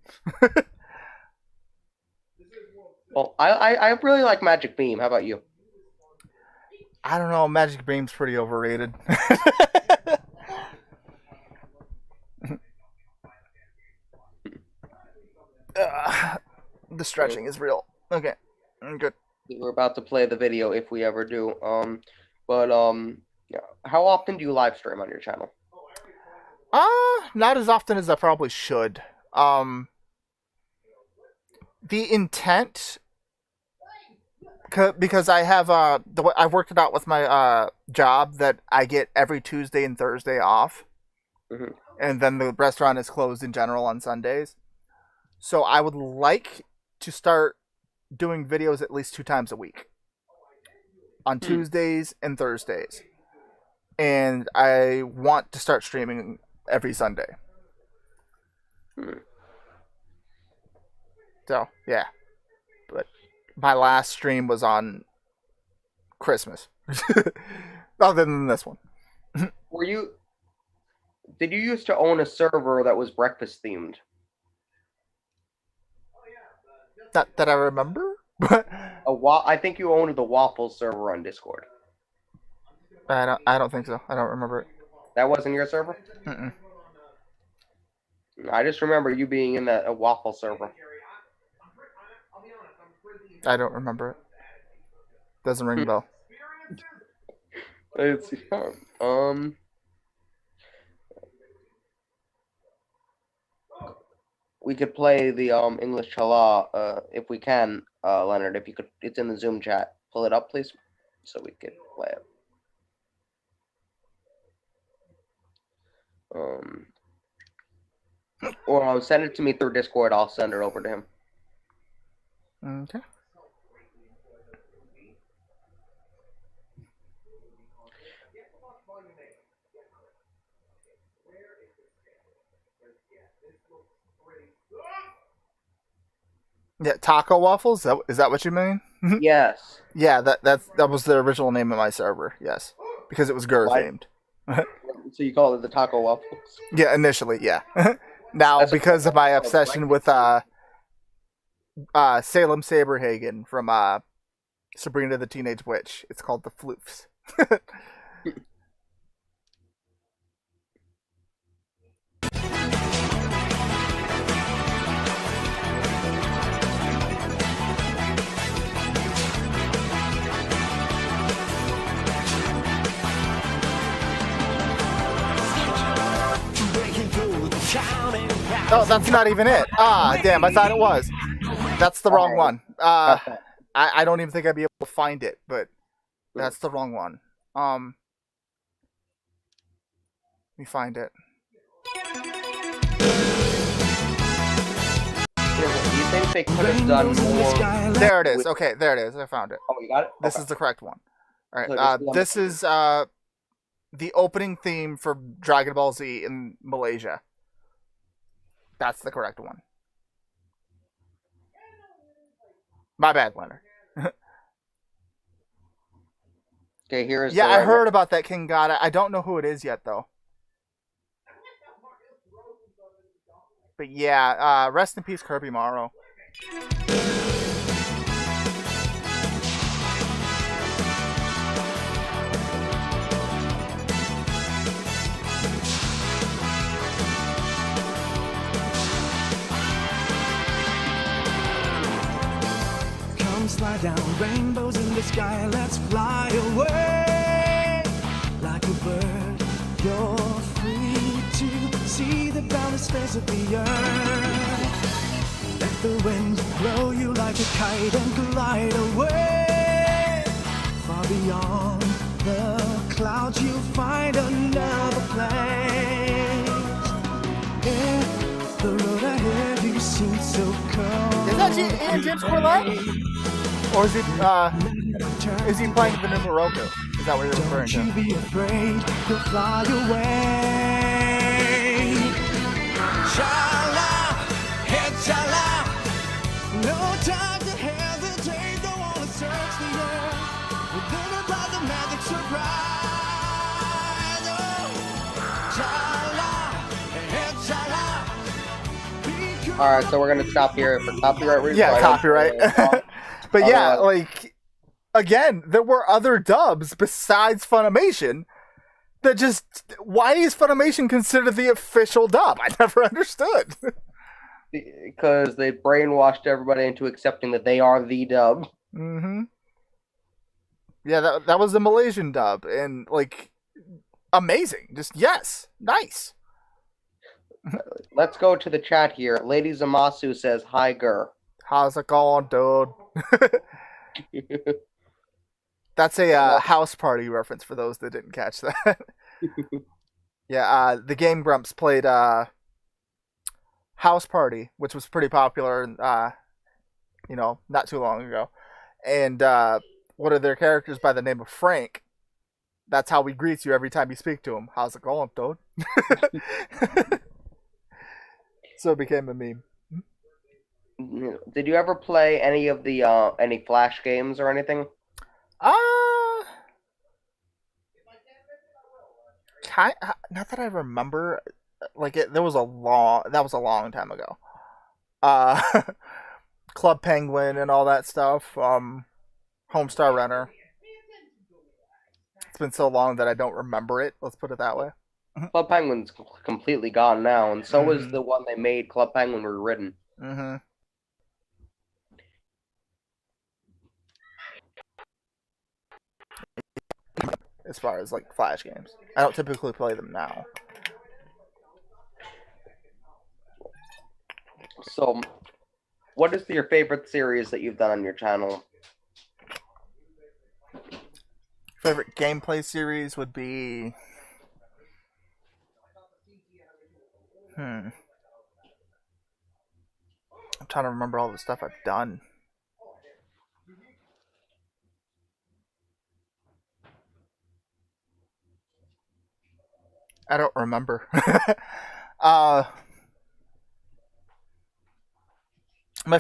Well, I really like Magic Beam. How about you? I don't know. Magic Beam's pretty overrated. The stretching is real. Okay, I'm good. We're about to play the video if we ever do. Yeah. How often do you live stream on your channel? Not as often as I probably should. The intent, because I have I worked it out with my job that I get every Tuesday and Thursday off, and then the restaurant is closed in general on Sundays. So I would like to start doing videos at least 2 times a week, on Tuesdays and Thursdays, and I want to start streaming every Sunday. So yeah, but my last stream was on Christmas. Other than this one. Did you used to own a server that was breakfast themed? Not that I remember. I think you owned the Waffle server on Discord. I don't think so. I don't remember it. That wasn't your server? Mm-mm. I just remember you being in that Waffle server. I don't remember it. Doesn't ring a bell. Let's see. We could play the English Chala if we can, Leonard. If you could, it's in the Zoom chat. Pull it up, please, so we could play it. Or send it to me through Discord. I'll send it over to him. Okay. Yeah, taco waffles. Is that what you mean? Yes. Yeah, that was the original name of my server. Yes, because it was Gur themed. So you call it the Taco Waffles? Yeah, initially, yeah. Now, That's because of my obsession with Salem Saberhagen from Sabrina the Teenage Witch, it's called the Floofs. Oh, that's not even it. Ah, damn, I thought it was. That's the wrong one. I don't even think I'd be able to find it, but that's the wrong one. Let me find it. Do you think they could have done more? There it is. Okay, there it is. I found it. Oh, you got it? This Okay. is the correct one. All So right. just This is the opening theme for Dragon Ball Z in Malaysia. That's the correct one. My bad, Leonard. Okay, here is Yeah, the I right heard one. about that King God. I don't know who it is yet, though. But yeah, rest in peace, Kirby Morrow. Come slide down, rainbows in the sky, let's fly away. Like a bird, you're free to see the boundless face of the earth. Let the wind blow you like a kite and glide away. Far beyond the clouds you'll find another place. Yeah, the road ahead you seem so cold. Is that Ian James Corlett? Or is he playing the new Moroku? Is that what you're referring Don't you to? be afraid, you'll fly away. Shala, head shala. No time to hesitate, don't wanna search the air. Within it lies a magic surprise. Oh, shala, head shala. All right, so we're gonna stop here for copyright reasons. Yeah, I don't copyright. know. But yeah, Otherwise- like, again, there were other dubs besides Funimation that just. Why is Funimation considered the official dub? I never understood. Because they brainwashed everybody into accepting that they are the dub. Mm-hmm. Yeah, that was the Malaysian dub, and, like, amazing. Just, yes, nice. Let's go to the chat here. Lady Zamasu says, "Hi, Gur." How's it going, dude? That's a House Party reference for those that didn't catch that. Yeah, the Game Grumps played House Party, which was pretty popular, not too long ago. And one of their characters by the name of Frank, that's how he greets you every time you speak to him. How's it going, dude? So it became a meme. Did you ever play any of the any Flash games or anything? Not that I remember. Like that was a long time ago. Club Penguin and all that stuff. Homestar Runner. It's been so long that I don't remember it. Let's put it that way. Club Penguin's completely gone now, and so is the one they made Club Penguin Rewritten. Mm-hmm. As far as like Flash games, I don't typically play them now. So, what is your favorite series that you've done on your channel? Favorite gameplay series would be I'm trying to remember all the stuff I've done. I don't remember. My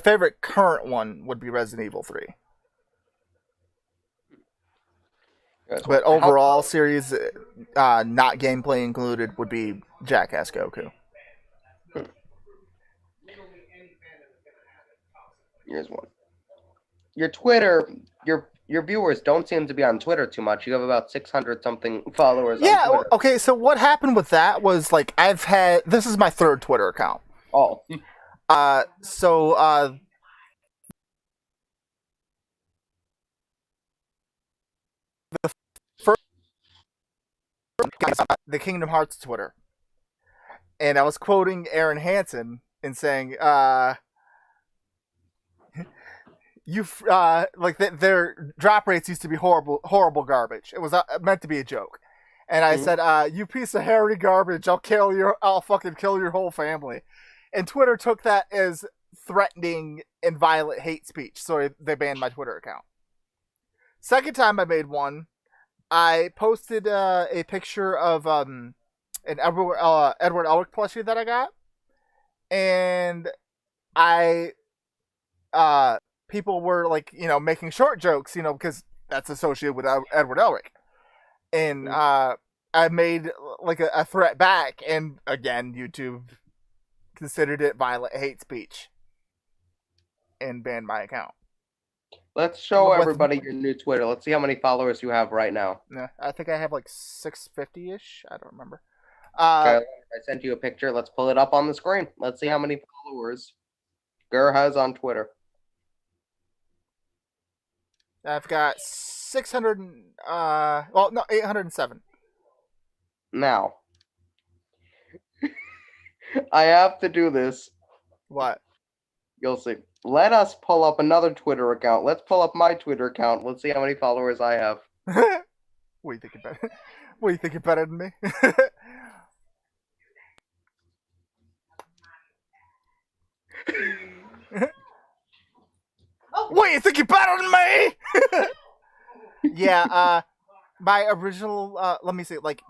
favorite current one would be Resident Evil 3. But overall series, not gameplay included, would be Jackass Goku. Here's one. Your Twitter, your viewers don't seem to be on Twitter too much. You have about 600 something followers. Yeah. on Twitter. Okay. So what happened with that was like this is my third Twitter account. Oh. The first the Kingdom Hearts Twitter, and I was quoting Aaron Hansen and saying, their drop rates used to be horrible garbage. It was meant to be a joke. And I said, you piece of hairy garbage, I'll fucking kill your whole family. And Twitter took that as threatening and violent hate speech, so they banned my Twitter account. Second time I made one, I posted a picture of an Edward Elric plushie that I got. And people were like, making short jokes, because that's associated with Edward Elric. And I made like a threat back, and again, YouTube considered it violent hate speech and banned my account. Let's show everybody your new Twitter. Let's see how many followers you have right now. Yeah, I think I have like 650-ish. I don't remember. Okay, I sent you a picture. Let's pull it up on the screen. Let's see how many followers Gur has on Twitter. I've got 807. Now, I have to do this. What? You'll see. Let us pull up another Twitter account. Let's pull up my Twitter account. Let's see how many followers I have. What do you think about it? What do you think you're better than me? What, you think you're better than me? Yeah, my original, let me see, like,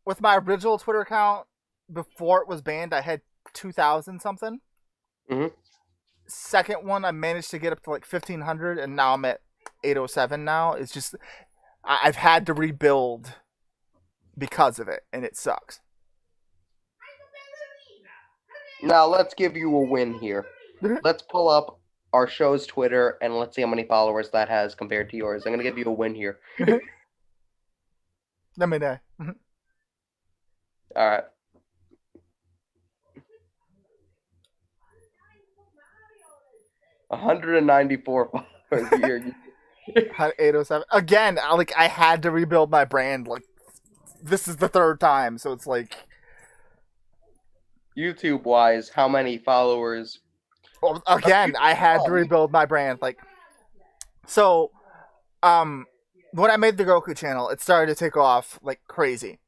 with my original Twitter account, before it was banned, I had 2,000 something. Mm-hmm. Second one, I managed to get up to like 1,500, and now I'm at 807 now. It's just, I've had to rebuild because of it, and it sucks. Now, let's give you a win here. Let's pull up our show's Twitter, and let's see how many followers that has compared to yours. I'm going to give you a win here. Let me know. All right. $194 followers here. 807. Again, I had to rebuild my brand. Like, this is the third time, so it's like... YouTube-wise, how many followers? Well, again, I had to rebuild my brand. Like, so, when I made the Goku channel, it started to take off like crazy,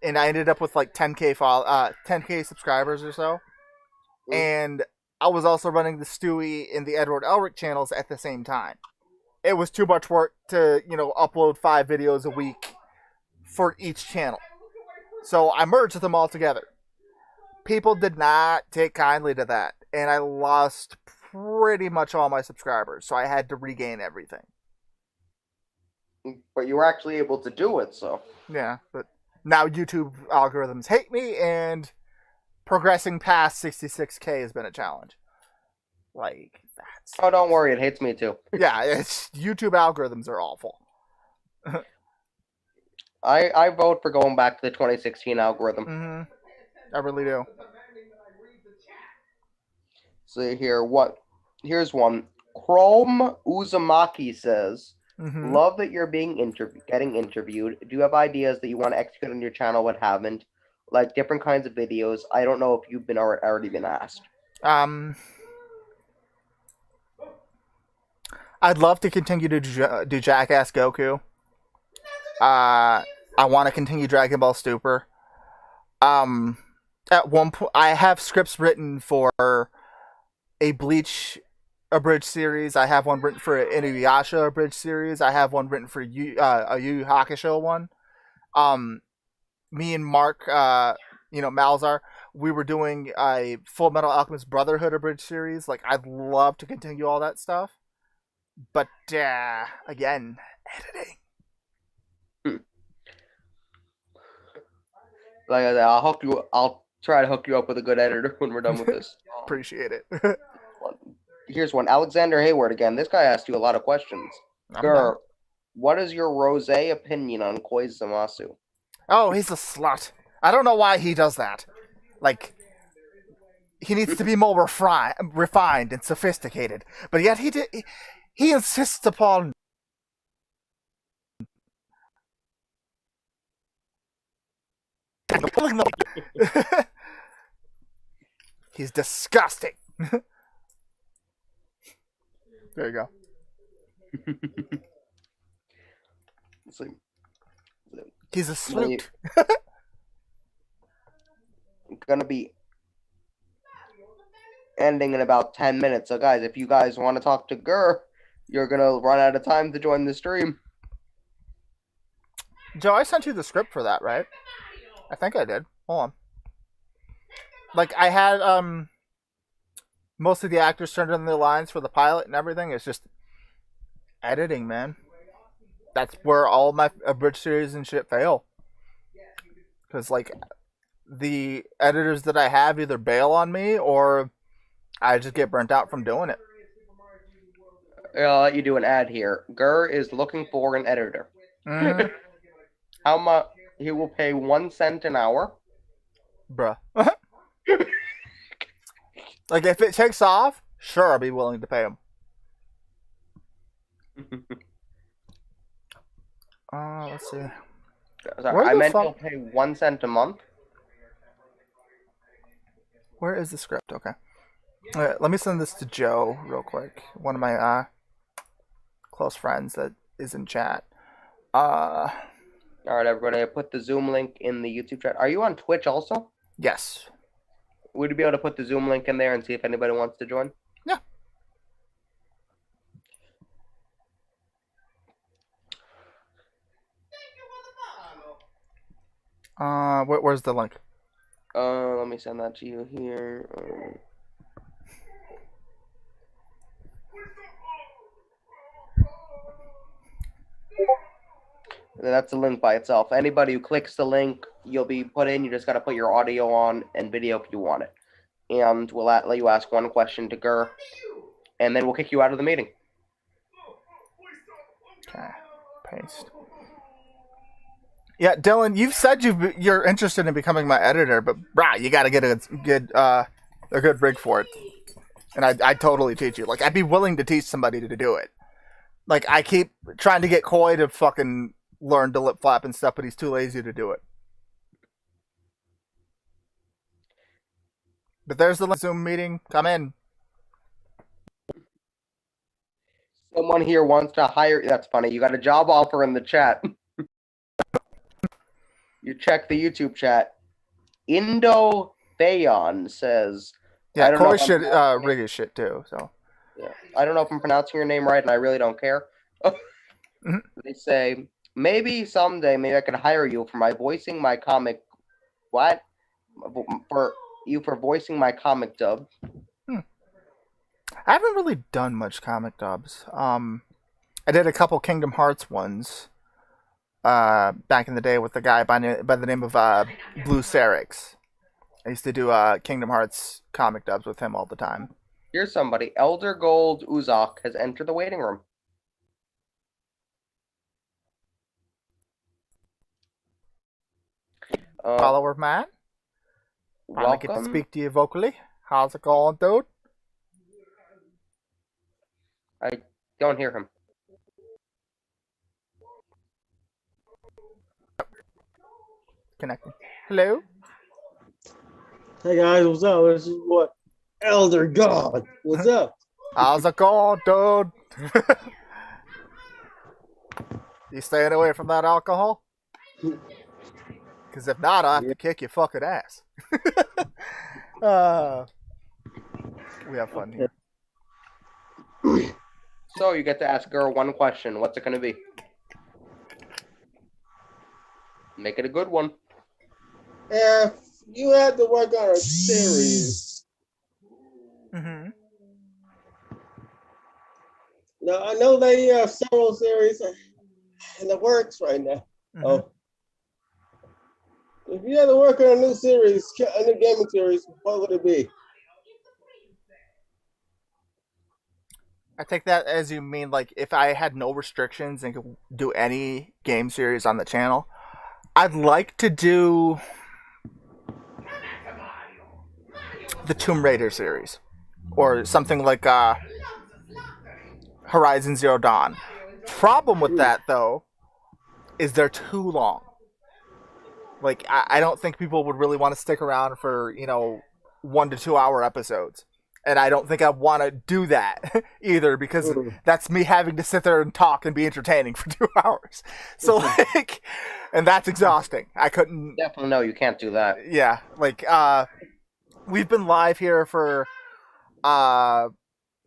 and I ended up with like 10K subscribers or so, and I was also running the Stewie and the Edward Elric channels at the same time. It was too much work to, upload 5 videos a week for each channel, so I merged them all together. People did not take kindly to that, and I lost pretty much all my subscribers, so I had to regain everything. But you were actually able to do it, so... Yeah, but now YouTube algorithms hate me, and progressing past 66K has been a challenge. Like, that's... Oh, don't worry, it hates me too. Yeah, YouTube algorithms are awful. I vote for going back to the 2016 algorithm. Mm-hmm. I really do. See here, here's one. Chrome Uzumaki says, love that you're being getting interviewed. Do you have ideas that you want to execute on your channel but haven't? Like different kinds of videos. I don't know if you've been already been asked. I'd love to continue to do Jackass Goku. I want to continue Dragon Ball Super. At one point, I have scripts written for a Bleach abridged series. I have one written for an Inuyasha abridged series. I have one written for a Yu Yu Hakusho one. Me and Mark, Malzar, we were doing a Full Metal Alchemist Brotherhood abridged series. Like, I'd love to continue all that stuff. But, again, editing. Like I said, I'll try to hook you up with a good editor when we're done with this. Appreciate it. Here's one. Alexander Hayward again. This guy asked you a lot of questions. Gur, what is your rosé opinion on Koizamasu? Oh, he's a slut. I don't know why he does that. Like, he needs to be more refined and sophisticated. But yet he insists upon... He's disgusting. There you go. So, He's a snoot. gonna be ending in about 10 minutes. So, guys, if you guys want to talk to Gur, you're gonna run out of time to join the stream. Joe, I sent you the script for that, right? I think I did. Hold on. Like, I had most of the actors turned in their lines for the pilot and everything. It's just editing, man. That's where all my abridged series and shit fail. Because, like, the editors that I have either bail on me or I just get burnt out from doing it. I'll let you do an ad here. Gur is looking for an editor. Mhm. How much? He will pay 1 cent an hour. Bruh. Like, if it takes off, sure, I'll be willing to pay him. Let's see. Sorry, Where I the meant fuck- he'll pay 1 cent a month. Where is the script? Okay. Alright, let me send this to Joe real quick. One of my close friends that is in chat. All right, everybody. I put the Zoom link in the YouTube chat. Are you on Twitch also? Yes. Would you be able to put the Zoom link in there and see if anybody wants to join? Yeah. Where's the link? Let me send that to you here. That's the link by itself. Anybody who clicks the link, you'll be put in. You just got to put your audio on and video if you want it. And we'll let you ask one question to Gur, and then we'll kick you out of the meeting. Okay. Paste. Yeah, Dylan, you've said you're interested in becoming my editor, but brah, you got to get a good rig for it. And I'd totally teach you. Like, I'd be willing to teach somebody to do it. Like, I keep trying to get Coy to fucking learn to lip flap and stuff, but he's too lazy to do it. But there's the Zoom meeting. Come in. Someone here wants to hire. That's funny. You got a job offer in the chat. You check the YouTube chat. Indo Theon says. Yeah, don't know Coy if I'm should pronouncing rig his shit too. So. Yeah. I don't know if I'm pronouncing your name right, and I really don't care. They say, maybe someday, maybe I could hire you for voicing my comic. What? For voicing my comic dub. I haven't really done much comic dubs. I did a couple Kingdom Hearts ones back in the day with the guy by the name of Blue Serix. I used to do Kingdom Hearts comic dubs with him all the time. Here's somebody. Elder Gold Uzak has entered the waiting room. Follower of mine. Finally get to speak to you vocally. How's it going, dude? I don't hear him. Connecting. Hello? Hey guys, what's up? This is what? Elder God. What's up? How's it going, dude? You staying away from that alcohol? Because if not, I'll have to kick your fucking ass. We have fun here. So you get to ask her one question. What's it going to be? Make it a good one. If you had to work on a series. Mm-hmm. Now, I know they have several series in the works right now. Mm-hmm. Oh. If you had to work on a new series, a new gaming series, what would it be? I take that as you mean, like, if I had no restrictions and could do any game series on the channel, I'd like to do the Tomb Raider series. Or something like Horizon Zero Dawn. Problem with that, though, is they're too long. Like, I don't think people would really want to stick around for, 1 to 2 hour episodes. And I don't think I want to do that either, because that's me having to sit there and talk and be entertaining for 2 hours. So like, and that's exhausting. I couldn't. Definitely no, you can't do that. Yeah, like we've been live here for about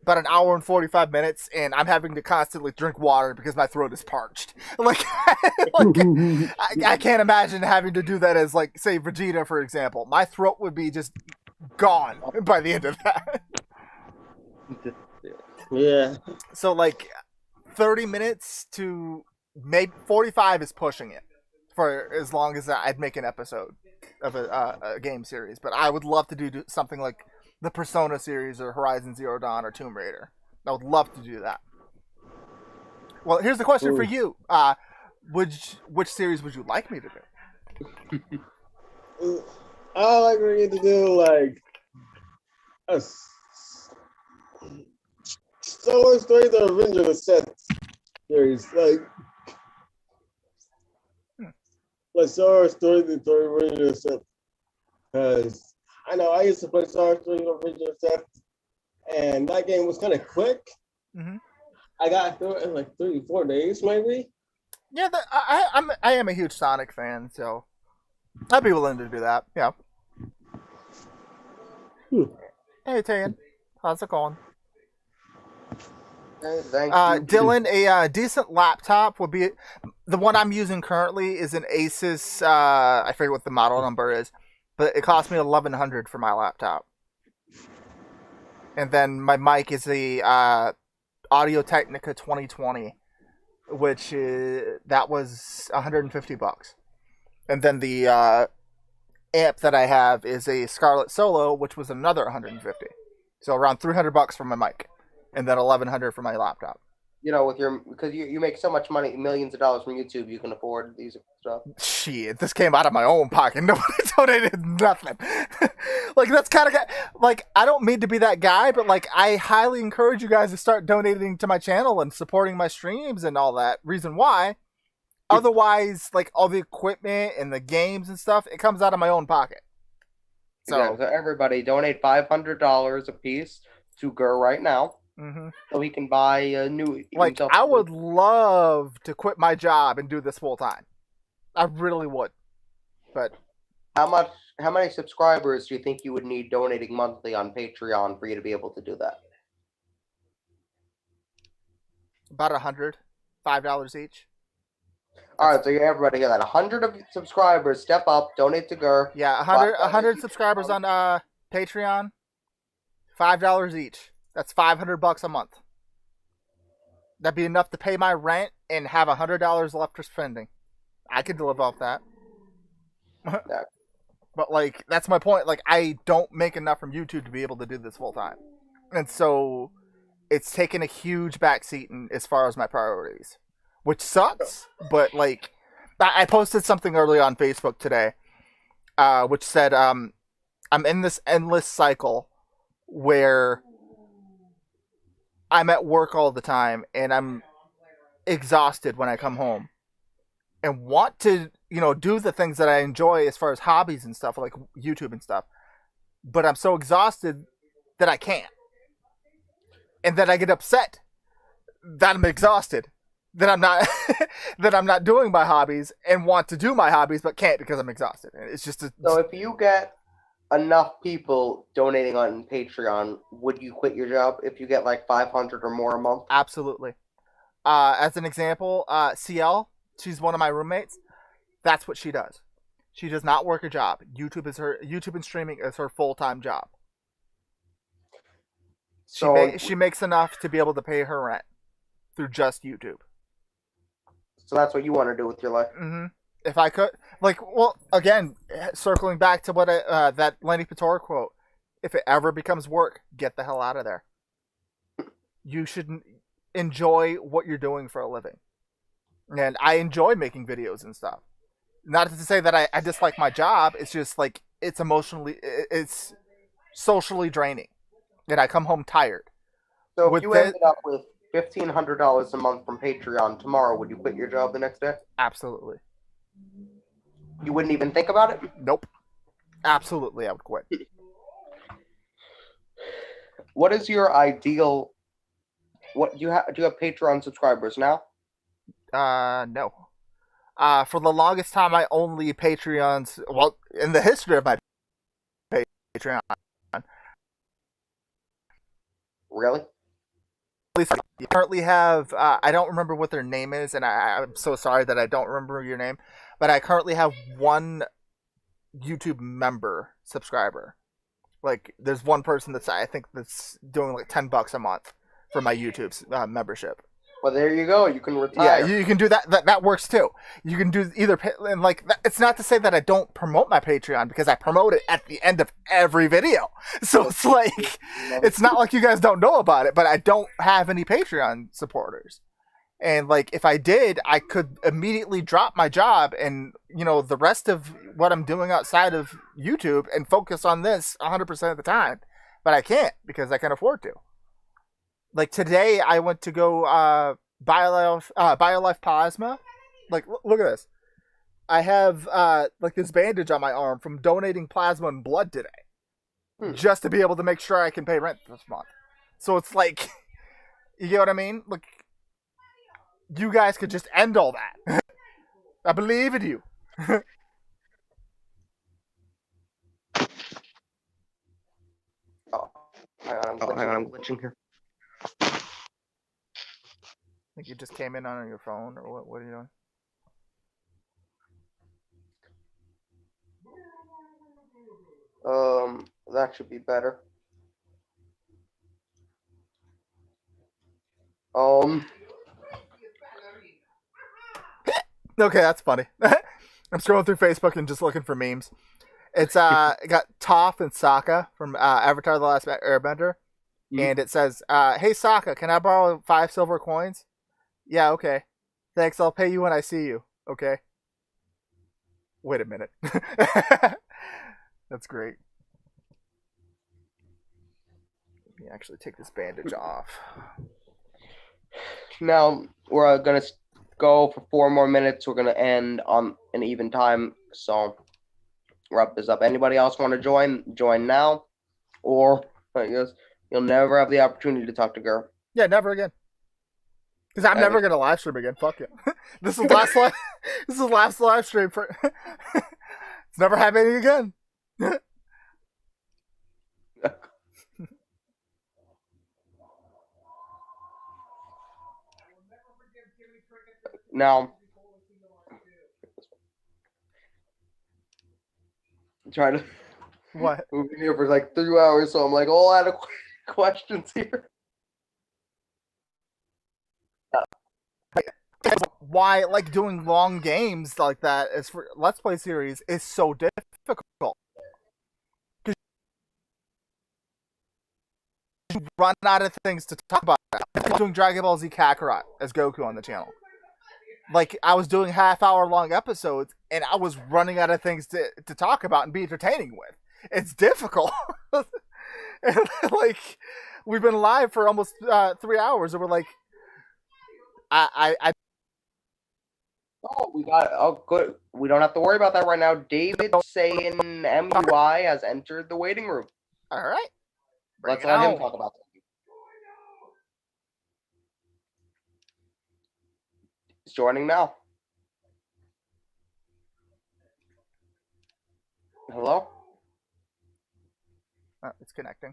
an hour and 45 minutes, and I'm having to constantly drink water because my throat is parched. Like, I can't imagine having to do that as, like, say, Vegeta, for example. My throat would be just gone by the end of that. Yeah. So, like, 30 minutes to maybe 45 is pushing it for as long as I'd make an episode of a game series. But I would love to do something like the Persona series or Horizon Zero Dawn or Tomb Raider. I would love to do that. Well, here's the question for you. Which series would you like me to do? I like for you to do like a Star Wars Story, the Avengers set series, like Star Wars Story, the Avengers set, because I know I used to play Star Wars Story, the Avengers set, and that game was kind of quick. Mm-hmm. I got through it in like 3-4 days, maybe. Yeah, I am a huge Sonic fan, so I'd be willing to do that. Yeah. Hey, Tan, how's it going? Thank you. Dylan, a decent laptop would be the one I'm using currently is an Asus. I forget what the model number is, but it cost me $1,100 for my laptop. And then my mic is the Audio Technica 2020, which that was $150. And then the amp that I have is a Scarlett Solo, which was another $150. So around $300 for my mic, and then $1,100 for my laptop. You know, because you make so much money, millions of dollars from YouTube, you can afford these stuff. Shit, this came out of my own pocket. Nobody donated nothing. Like, that's kind of like, I don't mean to be that guy, but like, I highly encourage you guys to start donating to my channel and supporting my streams and all that. Reason why? Otherwise, like, all the equipment and the games and stuff, it comes out of my own pocket. So everybody donate $500 a piece to Gur right now. Mm-hmm. So he can buy a new. Like, I would love to quit my job and do this full time. I really would. But how many subscribers do you think you would need donating monthly on Patreon for you to be able to do that? About $100, $5 each. All right, so everybody hear that? 100 of subscribers, step up, donate to Gur. Yeah, 100 subscribers on Patreon, $5 each. That's $500 a month. That'd be enough to pay my rent and have $100 left for spending. I could live off that. Yeah. But like, that's my point. Like, I don't make enough from YouTube to be able to do this full time, and so it's taken a huge backseat as far as my priorities, which sucks. But like, I posted something early on Facebook today, which said, I'm in this endless cycle where I'm at work all the time and I'm exhausted when I come home and want to, do the things that I enjoy as far as hobbies and stuff, like YouTube and stuff. But I'm so exhausted that I can't. And then I get upset that I'm exhausted, that I'm not that I'm not doing my hobbies and want to do my hobbies but can't because I'm exhausted. It's just so if you get enough people donating on Patreon, would you quit your job if you get like 500 or more a month? Absolutely. As an example, CL, she's one of my roommates. That's what she does. She does not work a job. YouTube and streaming is her full-time job. She makes enough to be able to pay her rent through just YouTube. So that's what you want to do with your life. Mm-hmm. If I could, again, circling back to what that Lenny Pator quote, if it ever becomes work, get the hell out of there. You should enjoy what you're doing for a living. And I enjoy making videos and stuff. Not to say that I dislike my job, it's just like, it's socially draining. And I come home tired. So if you ended up with $1,500 a month from Patreon tomorrow, would you quit your job the next day? Absolutely. You wouldn't even think about it? Nope. Absolutely, I would quit. what is your ideal? What do you have? Do you have Patreon subscribers now? No. For the longest time, I only Patreons. Well, in the history of my Patreon, Really? I currently have. I don't remember what their name is, and I'm so sorry that I don't remember your name. But I currently have one YouTube member subscriber. Like, there's one person I think that's doing like $10 a month for my YouTube membership. Well, there you go. You can retire. Yeah, you can do that. That works too. You can do either, and like it's not to say that I don't promote my Patreon, because I promote it at the end of every video. So it's like it's not like you guys don't know about it, but I don't have any Patreon supporters. And like if I did, I could immediately drop my job and the rest of what I'm doing outside of YouTube and focus on this 100% of the time. But I can't because I can't afford to. Like today, I went to go BioLife Plasma. Like, look at this. I have like this bandage on my arm from donating plasma and blood today, just to be able to make sure I can pay rent this month. So it's like, you get what I mean? Like, you guys could just end all that. I believe in you. Hang on, I'm glitching here. I think you just came in on your phone, or what? What are you doing? That should be better. Okay, that's funny. I'm scrolling through Facebook and just looking for memes. It's got Toph and Sokka from Avatar: The Last Airbender, and it says, "Hey Sokka, can I borrow 5 silver coins?" Yeah, okay. Thanks, I'll pay you when I see you. Okay. Wait a minute. That's great. Let me actually take this bandage off. Now we're gonna go for 4 more minutes. We're gonna end on an even time. So wrap this up. Anybody else want to join? Join now, or I guess you'll never have the opportunity to talk to Gur. Yeah, never again. Because I'm never gonna live stream again. Fuck it. This is last live. This is last live stream for. It's never happening again. Now, I'm trying to what? We've been here for like 3 hours, so I'm like all out of questions here. Why like doing long games like that is for Let's Play series is so difficult. Because you run out of things to talk about. I'm doing Dragon Ball Z Kakarot as Goku on the channel. Like, I was doing half-hour long episodes, and I was running out of things to talk about and be entertaining with. It's difficult. And, like, we've been live for almost 3 hours, and we're like, Oh, we got. Oh, good. We don't have to worry about that right now. David saying MUI has entered the waiting room. All right. Let's let him talk about that. He's joining now. Hello? It's connecting.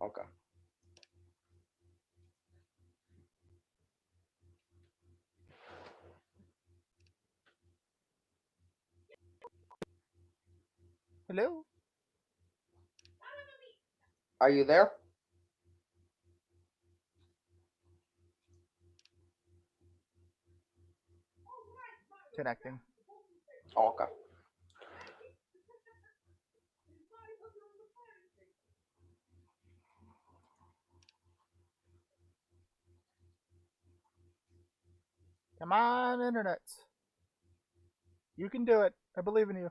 Okay. Hello? Are you there? Connecting. Oh, okay. Come on, internet. You can do it. I believe in you.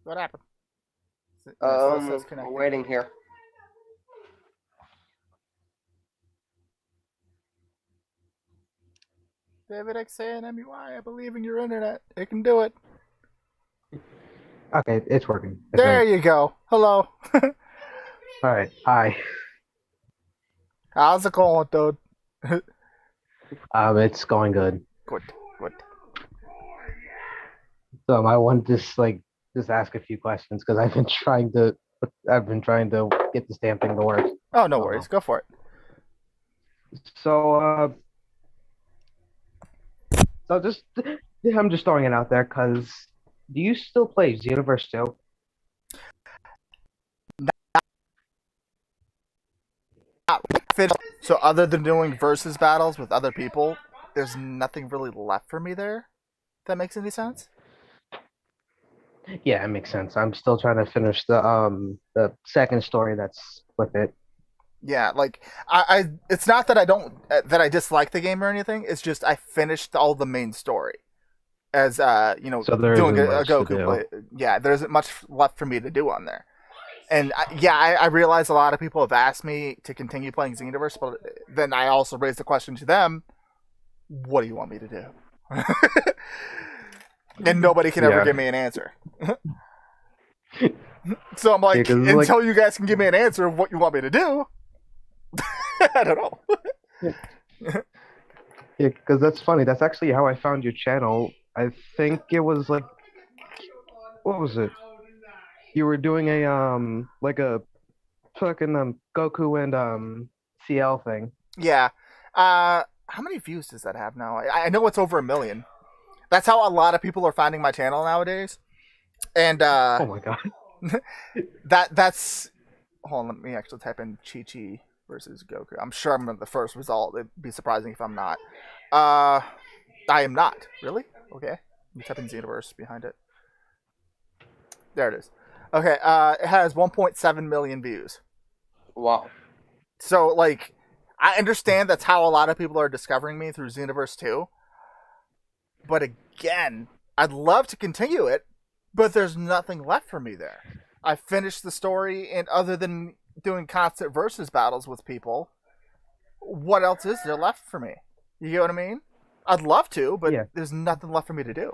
What happened? Yeah, it still says We're connecting. waiting here. David XANMUI, I believe in your internet. It can do it. Okay, it's working. There you go. Hello. All right. Hi. How's it going, dude? It's going good. Good. So I want to just ask a few questions because I've been trying to get this damn thing to work. Oh, no worries. Go for it. So just I'm just throwing it out there because do you still play Xenoverse 2? So other than doing versus battles with other people, there's nothing really left for me there. If that makes any sense? Yeah, it makes sense. I'm still trying to finish the second story that's with it. Yeah, like I it's not that I dislike the game or anything. It's just I finished all the main story. As So there doing isn't a much to Goku do. play. Yeah, there isn't much left for me to do on there. And I realize a lot of people have asked me to continue playing Xenoverse, but then I also raised the question to them, what do you want me to do? And nobody can ever Yeah. give me an answer. So I'm like, Yeah, 'cause, until you guys can give me an answer of what you want me to do, I don't know. Yeah, because that's funny. That's actually how I found your channel. I think it was like, what was it? You were doing a like a fucking Goku and CL thing. Yeah. How many views does that have now? I know it's over 1 million. That's how a lot of people are finding my channel nowadays. And Oh my god. that's hold on, let me actually type in Chi-Chi versus Goku. I'm sure I'm the first result. It'd be surprising if I'm not. I am not. Really? Okay. Let me type in Xenoverse behind it. There it is. Okay, it has 1.7 million views. Wow. So, like, I understand that's how a lot of people are discovering me through Xenoverse 2. But again, I'd love to continue it, but there's nothing left for me there. I finished the story, and other than doing constant versus battles with people, what else is there left for me? You get what I mean? I'd love to, but Yeah. there's nothing left for me to do.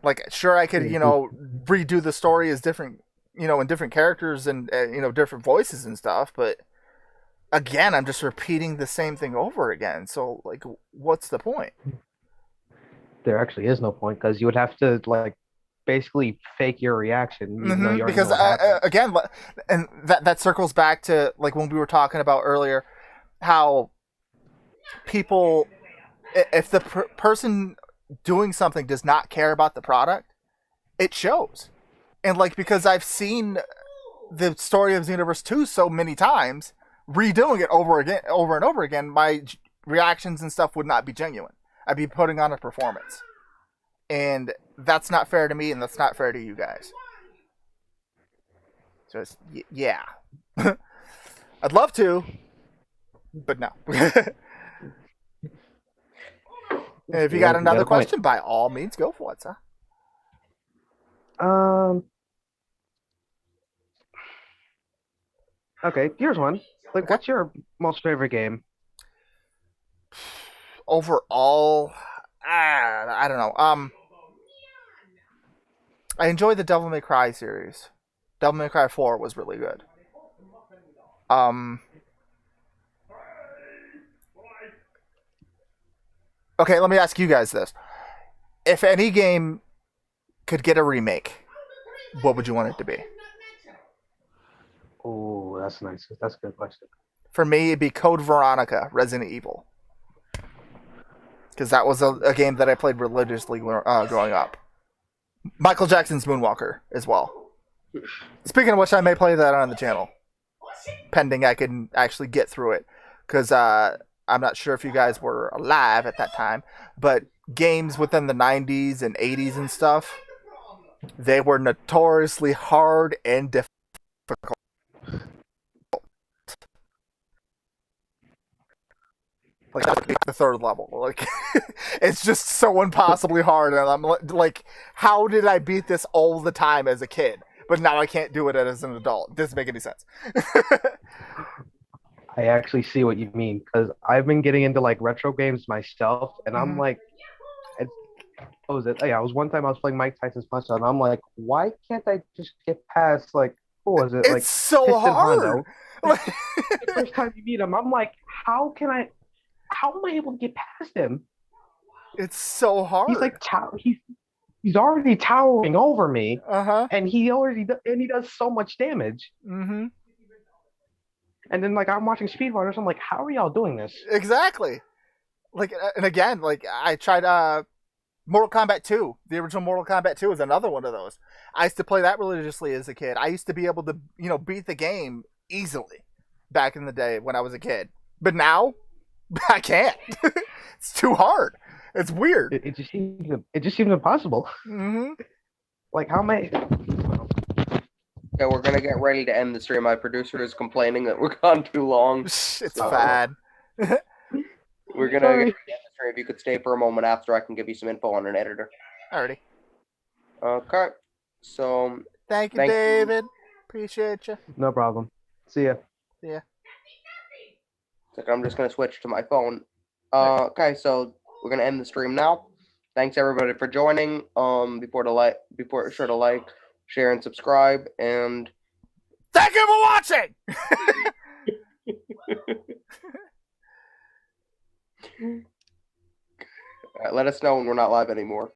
Like, sure, I could, redo the story as different, in different characters and, different voices and stuff, but again, I'm just repeating the same thing over again. So, like, what's the point? There actually is no point because you would have to basically fake your reaction. Even though you already Because know what happened. again, and that circles back to like when we were talking about earlier, how people, if the person doing something does not care about the product, it shows. And like, because I've seen the story of Xenoverse 2 so many times, redoing it over and over again, my reactions and stuff would not be genuine. I'd be putting on a performance. And that's not fair to me, and that's not fair to you guys. So it's, yeah. I'd love to, but no. And if you got another a point. question, by all means, go for it, sir. Okay, here's one. Like, what's your most favorite game? Overall, I don't know. I enjoy the Devil May Cry series. Devil May Cry 4 was really good. Okay, let me ask you guys this. If any game could get a remake, what would you want it to be? Oh, that's nice. That's a good question. For me, it'd be Code Veronica, Resident Evil. Because that was a game that I played religiously growing up. Michael Jackson's Moonwalker as well. Speaking of which, I may play that on the channel. Pending I can actually get through it. Because I'm not sure if you guys were alive at that time, but games within the 90s and 80s and stuff, they were notoriously hard and difficult. Like that would be the third level. Like it's just so impossibly hard, and I'm like, how did I beat this all the time as a kid? But now I can't do it as an adult. It doesn't make any sense. I actually see what you mean because I've been getting into like retro games myself, and I'm like, what was it? Oh, yeah, it was one time I was playing Mike Tyson's Punch Out, and I'm like, why can't I just get past like, what was it? It's like so Piston hard. Hondo? The first time you meet him, I'm like, how am I able to get past him? It's so hard. He's like he's already towering over me, and he does so much damage. Mm-hmm. And then like I'm watching speedrunners, I'm like, how are y'all doing this? Exactly. Like, and again, like I tried Mortal Kombat 2. The original Mortal Kombat 2 is another one of those. I used to play that religiously as a kid. I used to be able to, beat the game easily back in the day when I was a kid. But now, I can't. It's too hard. It's weird. It just seems impossible. Mm-hmm. Like, how am I? Okay, we're gonna get ready to end the stream. My producer is complaining that we're gone too long. It's bad. We're gonna get ready to end the stream. If you could stay for a moment after, I can give you some info on an editor. Alrighty. Okay. So. Thank you, David. Appreciate you. No problem. See ya. See ya. I'm just gonna switch to my phone. Okay, so we're gonna end the stream now. Thanks everybody for joining. Be sure to like, share, and subscribe. And thank you for watching. Let us know when we're not live anymore.